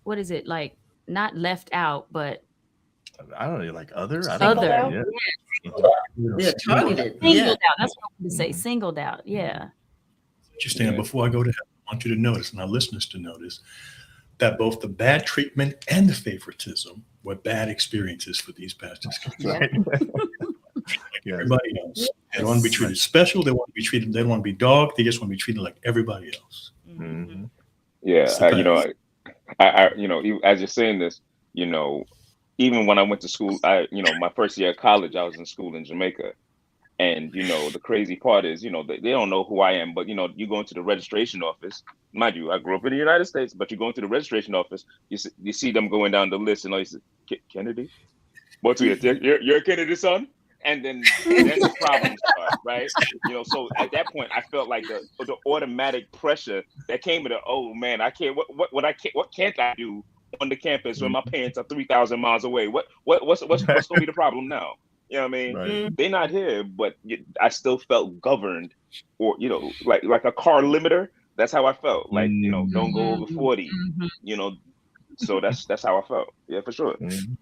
E: what is it, like, not left out, but
F: I don't know, like other. I
C: Singled
F: don't know.
C: out?
F: Yeah.
B: Yeah, targeted.
E: singled
B: Yeah.
E: out. That's what I wanted to say. Singled out. Yeah.
A: Interesting. And before I go to heaven, I want you to notice, and our listeners to notice, that both the bad treatment and the favoritism were bad experiences for these pastors.
F: Right.
A: Like
F: Yes.
A: everybody else. They don't want to be treated special. They want to be treated. They don't want to be dogged. They just want to be treated like everybody else.
F: Mhm.
D: Yeah,
A: It's the
D: as you're saying this, even when I went to school, my first year of college, I was in school in Jamaica. And, the crazy part is, they don't know who I am, but, you go into the registration office. Mind you, I grew up in the United States, but you go into the registration office, you see them going down the list, and you say, Kennedy? What's you're a Kennedy son? And then the problems start, right? So at that point, I felt like the automatic pressure that came with it. Oh man, I can't. What can't I do on the campus when my parents are 3,000 miles away? What's gonna be the problem now? You know what I mean?
F: Right.
D: They're not here, but I still felt governed, or like a car limiter. That's how I felt. Like don't go over 40. So that's how I felt. Yeah, for sure.
F: Mhm.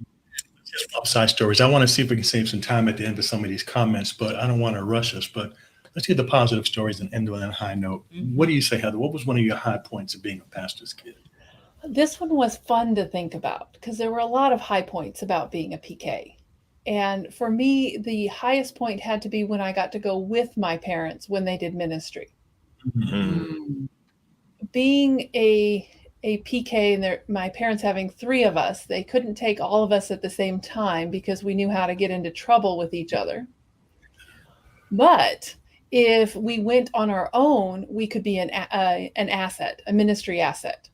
A: Just upside stories. I want to see if we can save some time at the end of some of these comments, but I don't want to rush us. But let's get the positive stories and end on a high note. What do you say, Heather? What was one of your high points of being a pastor's kid?
C: This one was fun to think about because there were a lot of high points about being a PK. And for me, the highest point had to be when I got to go with my parents when they did ministry.
F: Mhm.
C: Being a PK and my parents having 3 of us, they couldn't take all of us at the same time because we knew how to get into trouble with each other. But if we went on our own, we could be an asset, a ministry asset.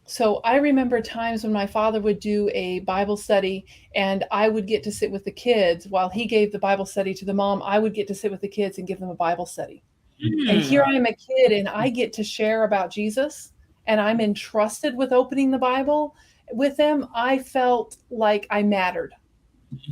C: So I remember times when my father would do a Bible study and I would get to sit with the kids while he gave the Bible study to the mom. I would get to sit with the kids and give them a Bible study. And here I am a kid and I get to share about Jesus and I'm entrusted with opening the Bible with them. I felt like I mattered.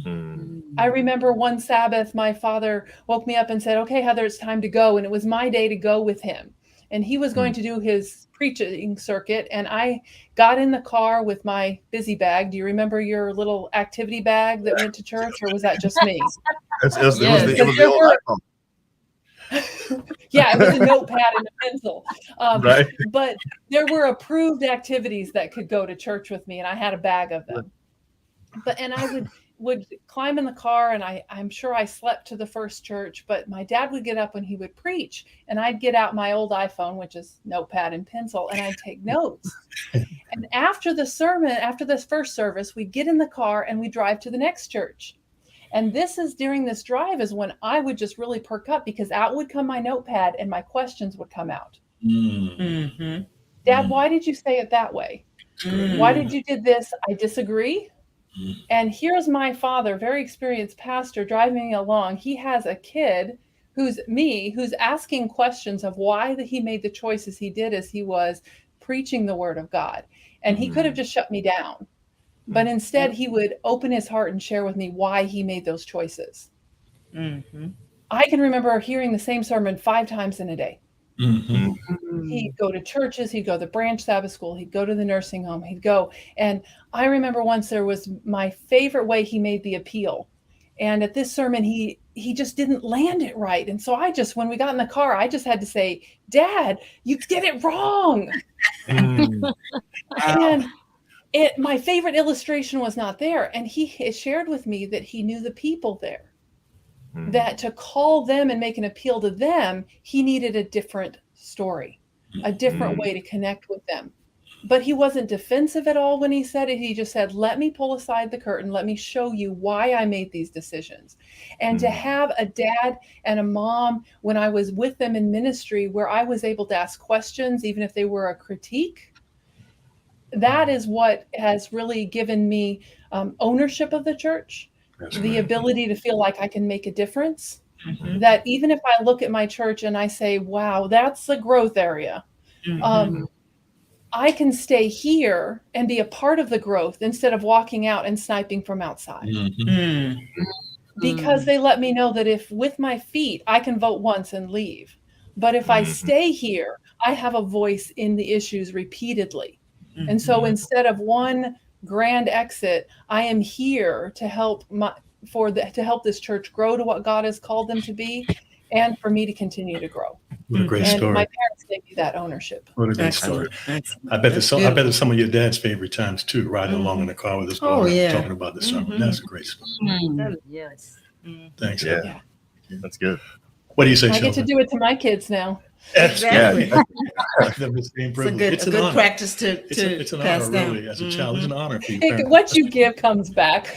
F: Mhm.
C: I remember one Sabbath, my father woke me up and said, okay, Heather, it's time to go. And it was my day to go with him. And he was going to do his preaching circuit. And I got in the car with my busy bag. Do you remember your little activity bag that went to church, or was that just me?
F: It was
E: Yes.
F: the old iPhone,
C: Yeah, it was a notepad and a pencil.
F: right?
C: But there were approved activities that could go to church with me, and I had a bag of them. And I would climb in the car, and I'm sure I slept to the first church, but my dad would get up when he would preach, and I'd get out my old iPhone, which is notepad and pencil, and I'd take notes. And after the sermon, after this first service, we'd get in the car and we drive to the next church. And during this drive is when I would just really perk up because out would come my notepad and my questions would come out.
B: Mm-hmm.
C: Dad, why did you say it that way? Why did you do this? I disagree. And here's my father, very experienced pastor, driving along. He has a kid who's asking questions of why he made the choices he did as he was preaching the word of God. And he could have just shut me down. But instead, he would open his heart and share with me why he made those choices.
B: Mm-hmm.
C: I can remember hearing the same sermon 5 times in a day.
A: Mhm.
C: He'd go to churches, he'd go to the branch Sabbath school, he'd go to the nursing home, he'd go. And I remember once there was my favorite way he made the appeal. And at this sermon, he just didn't land it right. And so when we got in the car, I just had to say, Dad, you did it wrong.
F: Mm.
C: And my favorite illustration was not there. And he shared with me that he knew the people there, that to call them and make an appeal to them, he needed a different story, a different way to connect with them. But he wasn't defensive at all when he said it. He just said, let me pull aside the curtain. Let me show you why I made these decisions. And to have a dad and a mom when I was with them in ministry where I was able to ask questions, even if they were a critique, that is what has really given me ownership of the church,
A: That's
C: the
A: right.
C: ability to feel like I can make a difference.
B: Mhm.
C: That even if I look at my church and I say, wow, that's the growth area. I can stay here and be a part of the growth instead of walking out and sniping from outside.
A: Mhm.
C: Because they let me know that if with my feet, I can vote once and leave. But if I stay here, I have a voice in the issues repeatedly. And so instead of one grand exit, I am here to help to help this church grow to what God has called them to be, and for me to continue to grow.
A: What a great
C: And
A: story.
C: my parents gave me that ownership.
A: What a great story.
B: Excellent. Excellent.
A: I bet
B: That's
A: I bet
B: beautiful.
A: it's some of your dad's favorite times too, riding along in the car with his
B: Oh,
A: daughter
B: yeah.
A: talking about the sermon. That's a great story.
E: Yes.
A: Thanks.
F: Yeah.
C: Yeah.
F: That's good.
A: What do you say,
C: I get to
A: Sheldon?
C: do it to my kids now.
B: Exactly.
A: The same
B: It's a
A: privilege.
B: good,
A: It's
B: a
A: an
B: good
A: honor.
B: practice to
A: It's an
B: pass
A: honor,
B: down.
A: really, as a child. It's an honor for you.
C: Hey,
A: parents.
C: what you give comes back.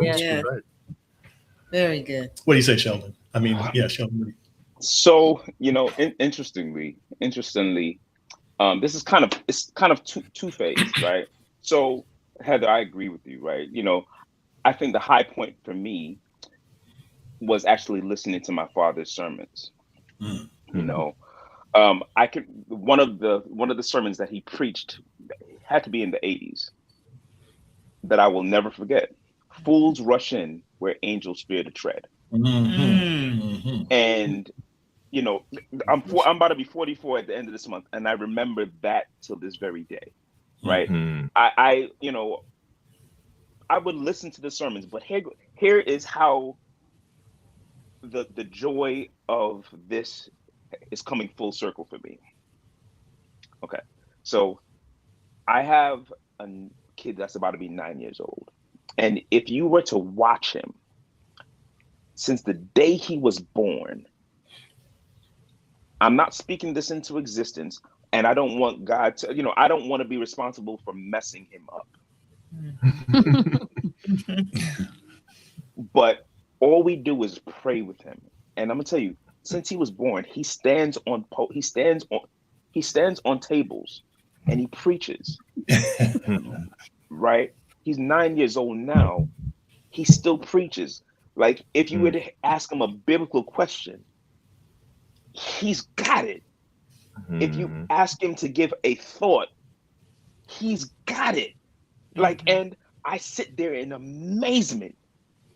B: Yeah.
F: Right.
B: Very good.
A: What do you say, Sheldon? I mean, yeah, Sheldon.
D: So, interestingly, this is kind of two-phased, right? So, Heather, I agree with you, right? I think the high point for me was actually listening to my father's sermons.
A: Mm.
D: I could one of the sermons that he preached had to be in the 80s that I will never forget. Fools rush in where angels fear to tread. And I'm about to be 44 at the end of this month, and I remember that till this very day, right? I would listen to the sermons, but here is how the joy of this is coming full circle for me. Okay, so I have a kid that's about to be 9 years old, and if you were to watch him since the day he was born, I'm not speaking this into existence, and I don't want God to, I don't want to be responsible for messing him up. But all we do is pray with him. And I'm gonna tell you, since he was born, he stands on tables and he preaches. Right? He's 9 years old now. He still preaches. Like, if you were to ask him a biblical question, he's got it. If you ask him to give a thought, he's got it. Like, and I sit there in amazement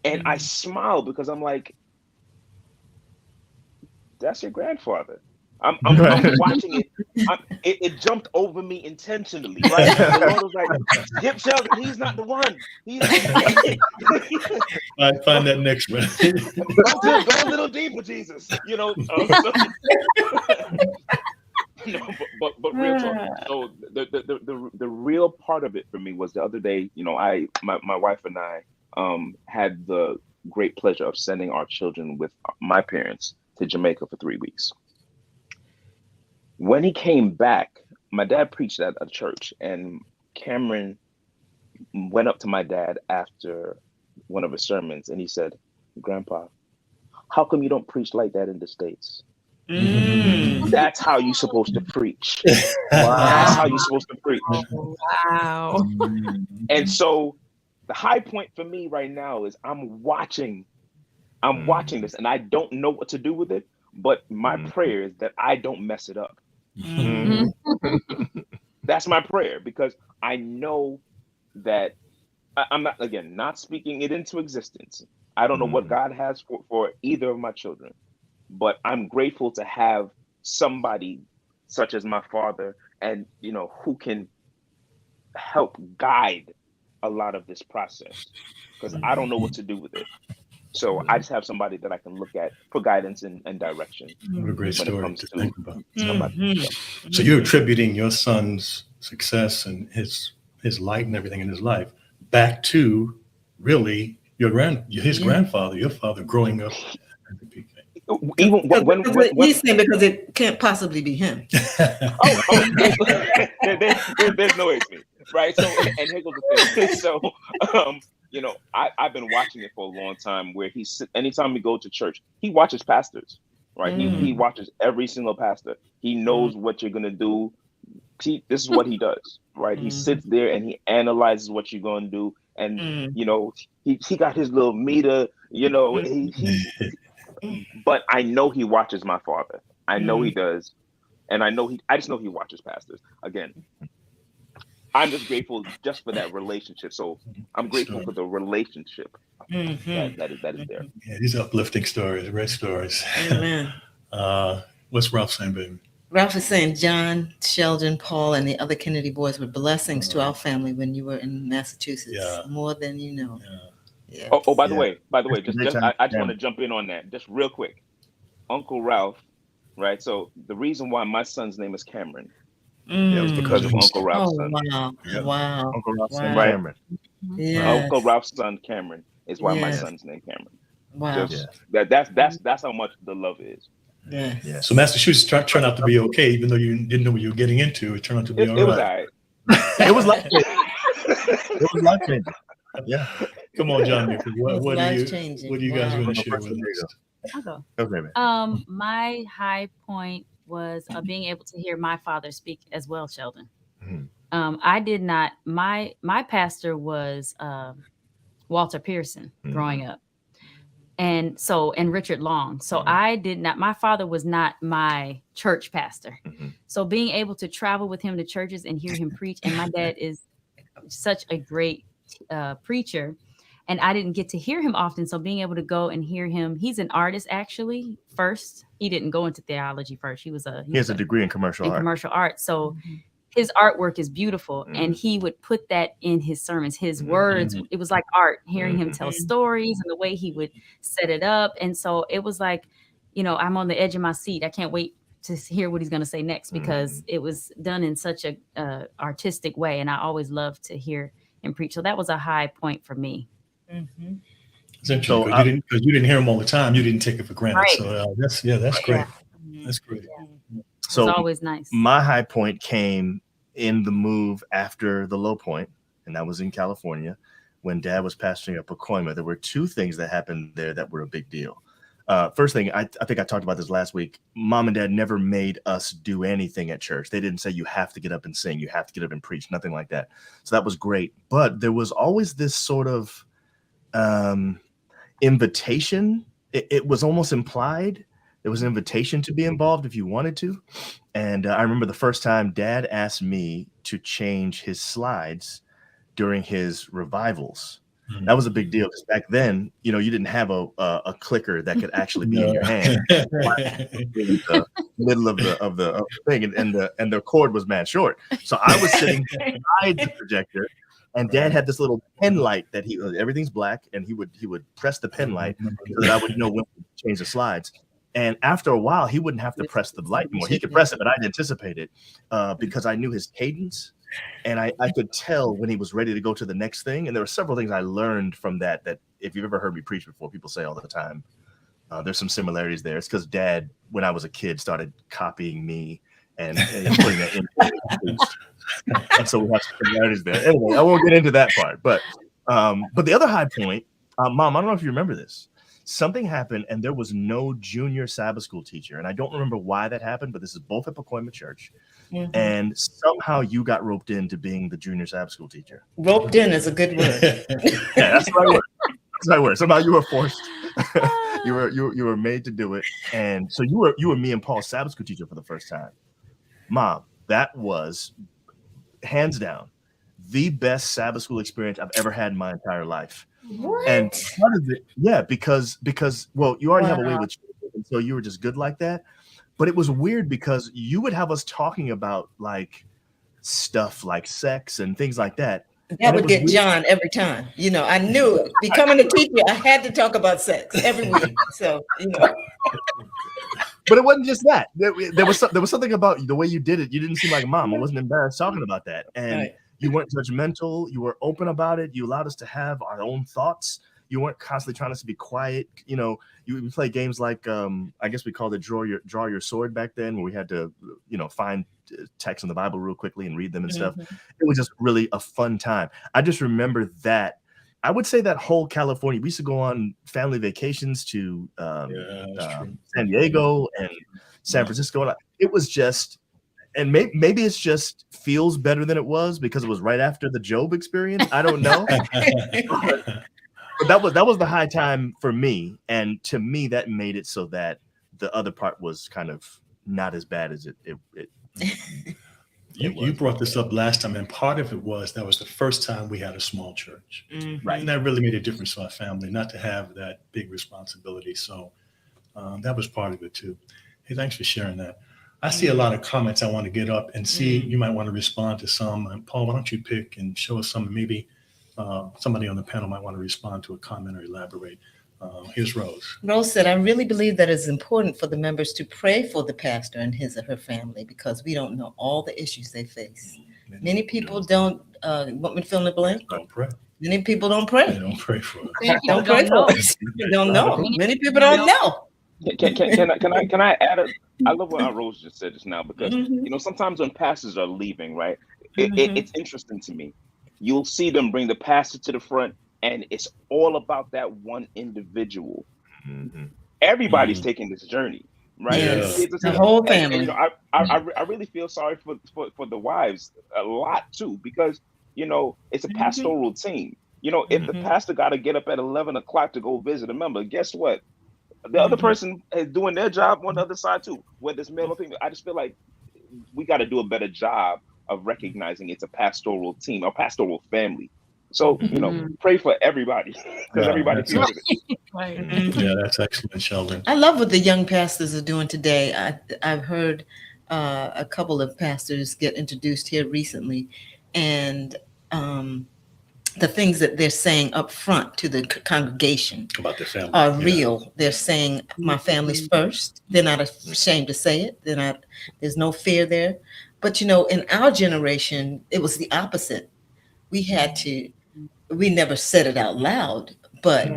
D: and I smile because I'm like, that's your grandfather. I'm watching it. It jumped over me intentionally, right? The Lord was like, Skip Sheldon, he's not the one.
A: I find that next one.
D: Go a little deeper, Jesus. But real talk. So the real part of it for me was the other day. My wife and I had the great pleasure of sending our children with my parents to Jamaica for 3 weeks. When he came back, my dad preached at a church, and Cameron went up to my dad after one of his sermons, and he said, "Grandpa, how come you don't preach like that in the States?" That's how you're supposed to preach. That's how you're supposed to preach.
E: Wow.
D: And so the high point for me right now is I'm watching this, and I don't know what to do with it, but my prayer is that I don't mess it up. That's my prayer, because I know that I'm not speaking it into existence. I don't know what God has for either of my children, but I'm grateful to have somebody such as my father, and who can help guide a lot of this process, because I don't know what to do with it. So I just have somebody that I can look at for guidance and direction
A: What a great
D: when it
A: story
D: comes
A: to
D: to
A: think about.
D: stuff like
B: Mhm.
D: that.
A: So you're attributing your son's success and his light and everything in his life back to really his
B: Yeah.
A: grandfather, your father growing up at the PK.
D: Even when
B: He's saying because it can't possibly be him.
D: there's no way it's me, right? So, and here goes the thing. So, I've been watching it for a long time. Where anytime we go to church, he watches pastors, right? He watches every single pastor. He knows what you're gonna do. This is what he does, right? He sits there and he analyzes what you're gonna do, and he got his little meter. But I know he watches my father. I know he does. And I just know he watches pastors. Again, I'm just grateful just for that relationship. So I'm grateful for the relationship that is there.
A: Yeah, these uplifting stories, great stories.
B: Amen.
A: What's Ralph saying, baby?
B: Ralph is saying John, Sheldon, Paul, and the other Kennedy boys were blessings to our family when you were in Massachusetts.
A: Yeah.
B: More than you know.
A: Yeah.
B: Yeah.
D: Oh, by the way,
F: Great
D: I just
F: time.
D: want to jump in on that just real quick. Uncle Ralph, right? So the reason why my son's name is Cameron was because of Uncle Ralph's son.
B: Wow.
A: Yep.
B: Wow.
F: Uncle Ralph's son,
D: Right.
F: Cameron.
B: Yes.
D: Uncle Ralph's son Cameron is why my
B: Yes.
D: son's name Cameron.
B: Wow.
D: Just that's how much the love is.
B: Yes.
F: Yeah.
A: So Massachusetts turned out to be okay, even though you didn't know what you were getting into. It turned out to be
D: It
A: all
D: was all
A: right.
D: right.
F: It was like it was life changing. Yeah.
A: Come on, John. What do
B: life-changing.
A: you guys
B: Wow.
A: want to share with
F: There you
A: us?
E: I'll go.
F: Okay, man.
E: My high point was being able to hear my father speak as well, Sheldon.
F: Mhm.
E: I did not. My pastor was Walter Pearson growing up, and Richard Long. So I did not. My father was not my church pastor. So being able to travel with him to churches and hear him preach, and my dad is such a great preacher. And I didn't get to hear him often. So being able to go and hear him, he's an artist actually first. He didn't go into theology first. He has
F: a degree in commercial art.
E: So his artwork is beautiful. And he would put that in his sermons, his words. It was like art, hearing him tell stories and the way he would set it up. And so it was like, I'm on the edge of my seat. I can't wait to hear what he's going to say next, because it was done in such a artistic way. And I always love to hear him preach. So that was a high point for me.
A: It's interesting because you didn't hear him all the time. You didn't take it for granted.
E: Right.
A: So that's great. That's great.
F: So
E: it's always nice.
F: My high point came in the move after the low point, and that was in California when Dad was pastoring at Pacoima. There were two things that happened there that were a big deal. First thing, I think I talked about this last week. Mom and Dad never made us do anything at church. They didn't say you have to get up and sing, you have to get up and preach, nothing like that. So that was great. But there was always this sort of invitation. It was almost implied. There was an invitation to be involved if you wanted to. And I remember the first time Dad asked me to change his slides during his revivals. That was a big deal because back then, you didn't have a clicker that could actually be in your hand. In the middle of the thing, and the cord was mad short. So I was sitting behind the projector, and Dad had this little pen light that everything's black, and he would press the pen light so that I would know when to change the slides. And after a while, he wouldn't have to press the light anymore. He could press it, but I didn't anticipate it because I knew his cadence. And I could tell when he was ready to go to the next thing. And there were several things I learned from that if you've ever heard me preach before, people say all the time. There's some similarities there. It's because Dad, when I was a kid, started copying me and putting that in. And so we have some similarities there. Anyway, I won't get into that part. But the other high point, Mom, I don't know if you remember this. Something happened and there was no junior Sabbath school teacher. And I don't remember why that happened, but this is both at Pacoima Church. And somehow you got roped into being the junior Sabbath school teacher.
B: Roped in is a good word.
F: Yeah, that's the right word. That's the right word. Somehow you were forced. you were made to do it. And so you were me and Paul's Sabbath school teacher for the first time. Mom, that was hands down the best Sabbath school experience I've ever had in my entire life.
B: What?
F: And part of it, because you already have a way with children, and so you were just good like that. but it was weird because you would have us talking about like stuff like sex and things like that.
B: That would get John every time. You know, I knew it. Becoming a teacher, I had to talk about sex every week. So, you know.
F: But it wasn't just that. There was something about the way you did it. You didn't seem like a mom. I wasn't embarrassed talking about that. And
B: Right.
F: you weren't judgmental. You were open about it. You allowed us to have our own thoughts. You weren't constantly trying us to be quiet. You know, we play games like I guess we called it draw your sword back then, where we had to, you know, find texts in the Bible real quickly and read them and stuff. It was just really a fun time. I just remember that. I would say that whole California, we used to go on family vacations to San Diego and San Francisco. It was just, and maybe it's just feels better than it was because it was right after the Job experience. I don't know. But that was the high time for me. And to me, that made it so that the other part was kind of not as bad as it
A: You brought this up last time, and part of it was that was the first time we had a small church.
F: Right.
A: And that really made a difference to our family, not to have that big responsibility. So that was part of it too. Hey, thanks for sharing that. I see a lot of comments I want to get up and see. You might want to respond to some. And Paul, why don't you pick and show us some? Maybe somebody on the panel might want to respond to a comment or elaborate. Here's Rose.
B: Rose said, I really believe that it's important for the members to pray for the pastor and his or her family because we don't know all the issues they face. Many people don't, want me to fill in the blank?
A: Don't pray.
B: Many people don't pray.
A: They don't pray for us.
B: Don't pray for us. They don't know. Many people don't know.
D: Can I add a? I love what Rose just said just now because you know sometimes when pastors are leaving, right? It's interesting to me. You'll see them bring the pastor to the front, and it's all about that one individual. Everybody's taking this journey, right?
B: Yes.
D: It's
B: The whole family.
D: And, you know, I really feel sorry for the wives a lot too because you know it's a pastoral team. You know, if the pastor got to get up at 11 o'clock to go visit a member, guess what? The other person is doing their job on the other side too, whether it's male or female. I just feel like we got to do a better job of recognizing it's a pastoral team, a pastoral family. So, you know, pray for everybody because everybody feels it.
A: Yeah, that's excellent, Sheldon.
B: I love what the young pastors are doing today. I've heard a couple of pastors get introduced here recently, and the things that they're saying up front to the congregation
A: About the family.
B: are real. They're saying my family's first. They're not ashamed to say it. There's no fear there. But you know, in our generation, it was the opposite. We never said it out loud, but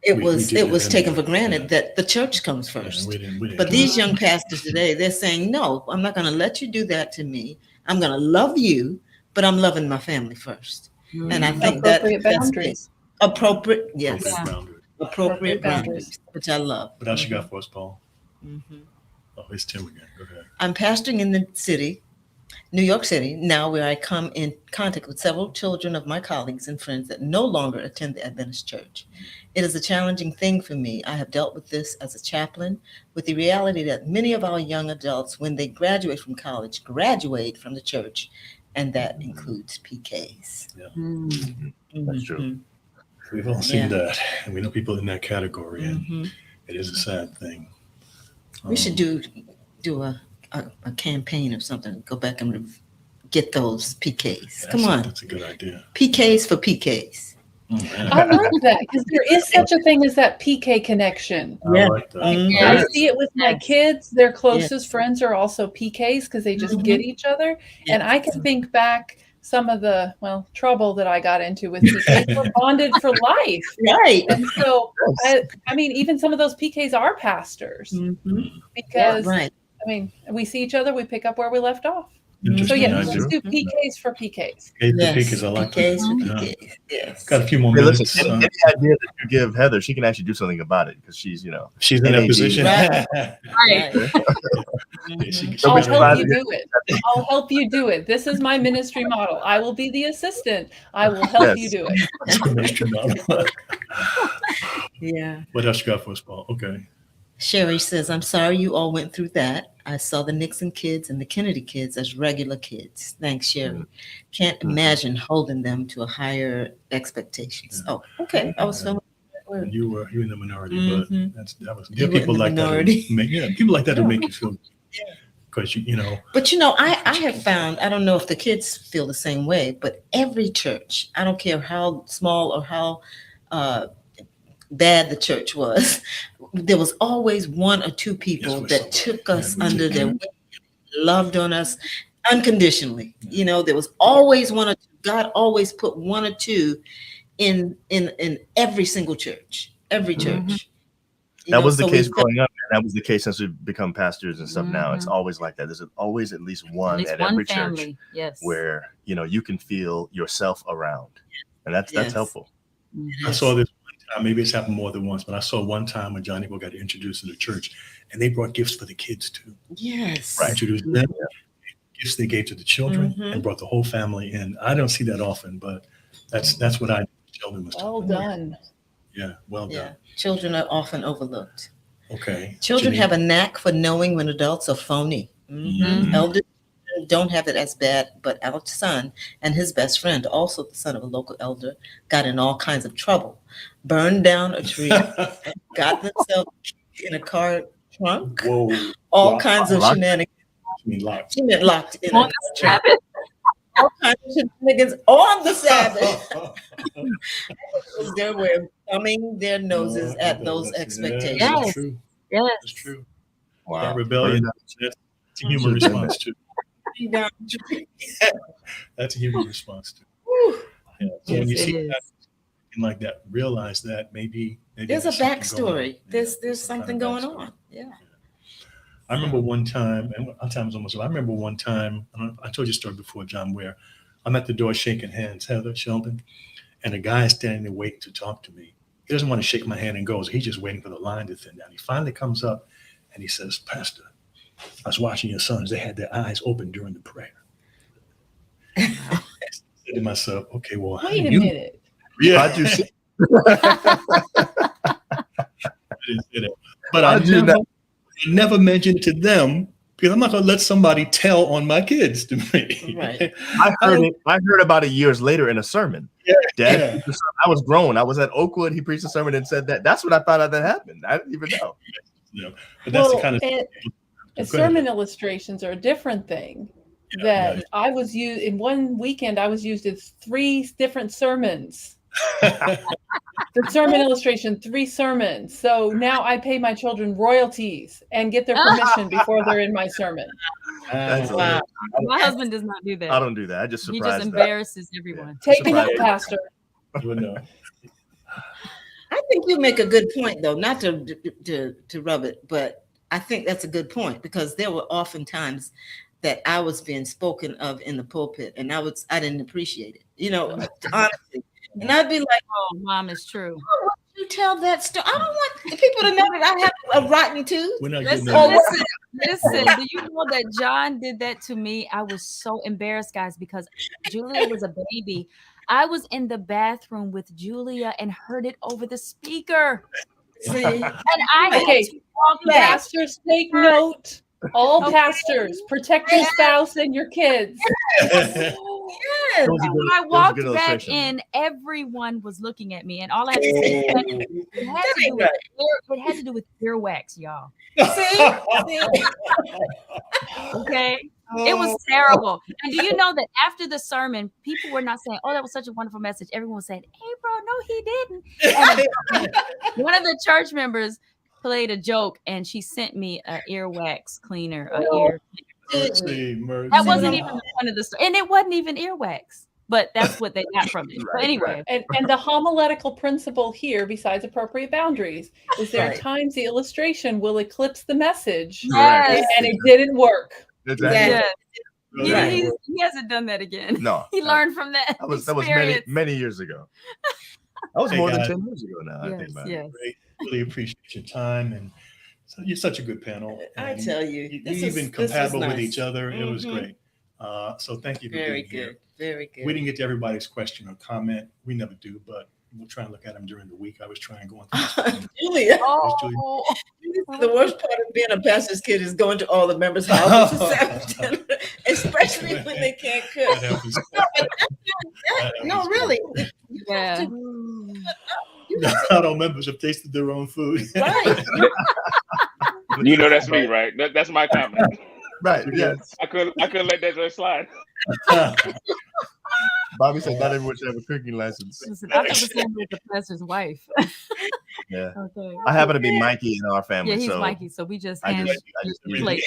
B: it was taken for granted that the church comes first.
A: We didn't
B: But these young pastors today, they're saying, no, I'm not going to let you do that to me. I'm going to love you, but I'm loving my family first. And I think
C: Appropriate boundaries.
B: Appropriate, yes.
A: Boundaries.
B: Appropriate boundaries, which I love.
A: What else you got for us, Paul? Oh, it's Tim again. Go ahead.
B: I'm pastoring in the city, New York City, now where I come in contact with several children of my colleagues and friends that no longer attend the Adventist Church. It is a challenging thing for me. I have dealt with this as a chaplain, with the reality that many of our young adults, when they graduate from college, graduate from the church, and that includes PKs.
F: That's true.
A: We've all seen that, and we know people in that category, and it is a sad thing.
B: We should do a campaign or something, go back and get those PKs. Come on.
A: That's a good idea.
B: PKs for PKs.
C: I love that because there is such a thing as that PK connection.
A: I like that.
C: I see it with my kids. Their closest friends are also PKs because they just get each other. And I can think back some of the, trouble that I got into with PKs were bonded for life.
B: Right.
C: And so, I mean, even some of those PKs are pastors because, we see each other, we pick up where we left off. So yeah, let's do PKs for PKs.
A: PKs, I like
B: PKs
A: that.
B: for PKs. Yes.
A: Got a few more
F: Hey,
A: minutes.
F: listen, any idea that you give Heather, she can actually do something about it because she's,
A: she's in that position.
B: Right.
C: I'll help you do it. I'll help you do it. This is my ministry model. I will be the assistant. I will help you do it.
B: Yeah.
A: What else you got for us, Paul? Okay.
B: Sherry says, I'm sorry you all went through that. I saw the Nixon kids and the Kennedy kids as regular kids. Thanks, Sherry. Can't imagine holding them to a higher expectations. Oh, okay. I was feeling
A: You were in the minority,
B: Mhm.
A: but that was
B: You were in
A: people
B: the
A: like
B: minority.
A: that. People like that will make you feel because you know.
B: But I have found, I don't know if the kids feel the same way, but every church, I don't care how small or how uh, bad the church was, there was always one or two people
A: Yes,
B: that
A: we're
B: took
A: so-
B: us
A: yeah, we
B: under
A: took
B: their
A: them.
B: wing, loved on us unconditionally. You know, there was always one or two. God always put one or two in every single church, every
E: Mhm.
B: church. You
F: That
B: know,
F: was the
B: so we
F: case
B: felt-
F: growing up, and that was the case since we've become pastors and stuff. Now it's
E: Mhm.
F: always like that. There's always at least
E: At
F: one
E: least
F: at
E: one
F: every church
E: family. Yes.
F: where you can feel yourself around, and that's
B: Yes.
F: helpful.
E: Mhm.
A: I saw this one time, maybe it's happened more than once, but I saw one time when Johnny Boy got introduced to the church and they brought gifts for the kids too.
B: Yes.
A: Right. Introduced them, gifts they gave to the children
B: Mhm.
A: and brought the whole family in. I don't see that often, but that's what I children was
C: Well
A: talking.
C: done.
A: Yeah, well
B: Yeah.
A: done.
B: Children are often overlooked.
A: Okay.
B: Children
A: Janine?
B: have a knack for knowing when adults are phony.
A: Mhm.
B: Elders don't have it as bad, but our son and his best friend, also the son of a local elder, got in all kinds of trouble. Burned down a tree, got themselves in a car trunk,
A: Whoa.
B: all
A: Locked-
B: kinds of
F: locked?
B: shenanigans.
A: I mean, locked.
B: She meant locked in
E: On
B: a
E: the
B: trunk.
E: Sabbath.
B: All kinds of shenanigans on the Sabbath. It was their way of thumbing their noses at those expectations.
A: That's
E: Yes.
A: true.
E: Yes.
A: That's true.
F: Wow.
A: That rebellion,
F: Burned
A: that's a human
F: Should've done
A: response too.
B: Down the tree.
A: That's a human response too.
B: Whew.
A: Yeah. So when
E: Yes,
A: you
E: it
A: see
E: is.
A: that like that, realize that maybe
B: There's a
A: something going on.
B: backstory.
A: Yeah,
B: There's
A: some
B: something
A: kind of
B: going
A: backstory.
B: on. Yeah.
A: I remember one time, and our time is almost up. I remember one time, I told you a story before, John, where I'm at the door shaking hands, Heather, Sheldon, and a guy is standing there waiting to talk to me. He doesn't want to shake my hand and goes. He's just waiting for the line to thin down. He finally comes up and he says, Pastor, I was watching your sons. They had their eyes open during the prayer. I said to myself, okay, well, how
C: Wait
A: do
C: a
A: you?
C: minute.
A: Yeah,
F: How'd you see?
A: I didn't say that. But I
F: How'd you
A: never mentioned it to them because I'm not going to let somebody tell on my kids to me.
B: Right.
F: I heard about it years later in a sermon.
A: Yeah,
F: Dad,
A: yeah.
F: preached a sermon. I was grown. I was at Oakwood. He preached a sermon and said that. That's what I found out that happened. I didn't even know.
A: No, but that's the kind of
C: and
A: Go ahead.
C: sermon illustrations are a different thing.
A: Yeah,
C: That I was used in one weekend. I was used as 3 different sermons. The sermon illustration, 3 sermons. So now I pay my children royalties and get their permission before they're in my sermon.
F: That's
B: Wow.
F: hilarious.
E: My husband does not do that.
F: I don't do that. I just
E: He
F: surprised
E: just
F: them.
E: embarrasses everyone.
C: Take me
F: Surprise.
C: up, Pastor.
A: You would know.
B: I think you make a good point, though, not to rub it, but I think that's a good point because there were often times that I was being spoken of in the pulpit and I didn't appreciate it, honestly. And I'd be like,
E: Oh, Mom, is true.
B: you tell that story. I don't want people to know that I have a rotten tooth.
A: We're not
E: Listen,
A: getting that.
E: listen. Do you know that John did that to me? I was so embarrassed, guys, because Julia was a baby. I was in the bathroom with Julia and heard it over the speaker.
B: See,
E: And I had
C: Okay.
E: to walk back.
C: Pastors, take note. All pastors, protect your spouse and your kids.
B: yes.
F: Those are good-
E: When I
F: those are
E: walked
F: good
E: back
F: illustrations.
E: in, everyone was looking at me, and all I had to say it had to do with earwax, y'all.
B: See?
E: Okay, it was terrible. And do you know that after the sermon, people were not saying, "Oh, that was such a wonderful message." Everyone was saying, "April, no, he didn't." And one of the church members played a joke, and she sent me an earwax cleaner.
A: Mercy, mercy.
E: That wasn't even the point of the story, and it wasn't even earwax. But that's what they got from it.
F: Right,
E: But anyway,
C: And the homiletical principle here, besides appropriate boundaries, is there
B: Right.
C: are times the illustration will eclipse the message,
E: yes,
C: and it didn't work.
F: Exactly.
B: Yeah.
E: yes.
B: Right.
E: He hasn't done that again.
F: No,
E: He learned from that.
F: that was
E: experience.
F: many years ago. That was
A: Hey,
F: more
A: guys.
F: than 10 years ago now. I think
E: Yes,
F: about it.
E: yes.
A: Great. Really appreciate your time, and so you're such a good panel.
B: I
A: and
B: tell you,
A: you
B: this
A: even
B: is
A: compatible with
B: nice.
A: each other. It was
B: Mhm.
A: great. So thank you for
B: Very
A: being here.
B: good. Very good.
A: We didn't get to everybody's question or comment. We never do, but we'll try and look at them during the week. I was trying going through.
B: Julia,
E: Oh,
B: the worst part of being a pastor's kid is going to all the members' houses to Sabbath dinner, especially when they can't
A: That
B: cook.
A: happens.
B: No, really.
E: yeah.
B: You
A: Adult members have tasted their own food.
B: Right.
D: You know that's me, right? That's my comment.
F: Right. Yes.
D: I couldn't let that just slide.
F: Bobby said not everyone should have a cooking license.
E: Listen, I thought the same with the pastor's wife.
F: Yeah.
E: Okay.
F: I happen to be Mikey in our family.
E: Yeah, he's
F: so
E: Mikey, so we just
F: I
E: hand
F: just
E: the
F: read
E: plate.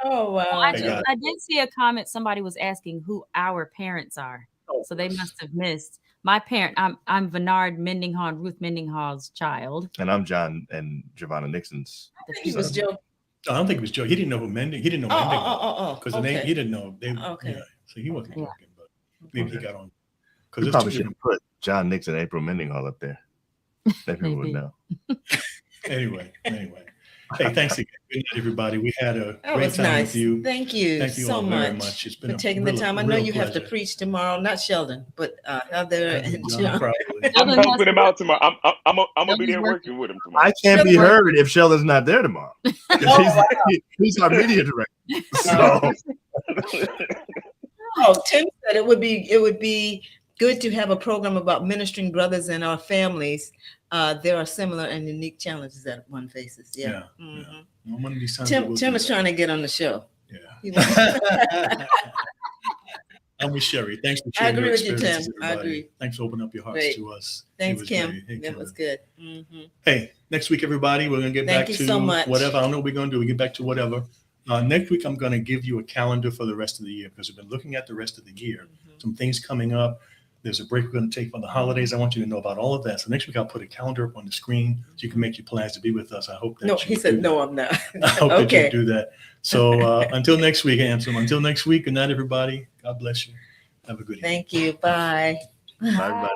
B: Oh, wow.
E: I,
A: Thank
E: just,
A: God.
E: I did see a comment. Somebody was asking who our parents are, so they must have missed. My parent, I'm Bernard Mendenhall, Ruth Mendenhall's child.
F: And I'm John and Giovanna Nixon's.
B: He was Joe.
A: I don't think it was Joe. He didn't know who Mending. He didn't know Mending because the name he didn't know. They,
B: Okay.
A: yeah, so he wasn't
E: Yeah.
A: talking, but maybe he got on because
F: We
A: it's
F: probably
A: two
F: should have put John Nixon and April Mendenhall up there. Then people would
E: Maybe.
F: know.
A: different. Anyway. Hey, thanks again. Good night, everybody. We had a
B: That
A: great
B: was
A: time
B: nice.
A: with you.
B: Thank you,
A: Thank you
B: so
A: all very
B: much,
A: much. It's been
B: for
A: a
B: taking
A: real-
B: the time. I know
A: real
B: you have to
A: pleasure.
B: preach tomorrow, not Sheldon, but Heather and
A: John,
B: John.
A: probably.
D: I'm helping him out tomorrow. I'm gonna be there working with him tomorrow.
F: I can't be
B: Sheldon-
F: heard if Sheldon's not there tomorrow. 'Cause he's our media director. So
B: Oh, Tim said it would be good to have a program about ministering brothers and our families. There are similar and unique challenges that one faces. Yeah.
A: Yeah,
B: Mhm.
A: One of these times we will
B: Tim
A: do
B: is
A: that.
B: trying to get on the show.
A: Yeah.
B: He wants-
A: I'm with Sherry. Thanks for
B: I
A: sharing
B: agree
A: your
B: with you,
A: experiences,
B: Tim. I
A: everybody.
B: agree.
A: Thanks for opening up your hearts
B: Great.
A: to us. It
B: Thanks,
A: was
B: Kim.
A: great. Hey,
B: That was
A: Kim.
B: good. Mhm.
A: Hey, next week, everybody, we're gonna get
B: Thank
A: back
B: you
A: to
B: so much.
A: whatever. I don't know what we're gonna do. We get back to whatever. Next week, I'm gonna give you a calendar for the rest of the year because we've been looking at the rest of the year.
B: Mhm.
A: Some things coming up. There's a break we're gonna take for the holidays. I want you to know about all of that. So next week, I'll put a calendar up on the screen so you can make your plans to be with us. I hope that
B: No,
A: you
B: he
A: do
B: said
A: that.
B: no. I'm not.
A: I hope that
B: Okay.
A: you do that. So until next week, Ansem. Until next week, good night, everybody. God bless you. Have a good evening.
B: Thank you. Bye.
F: bye, everybody.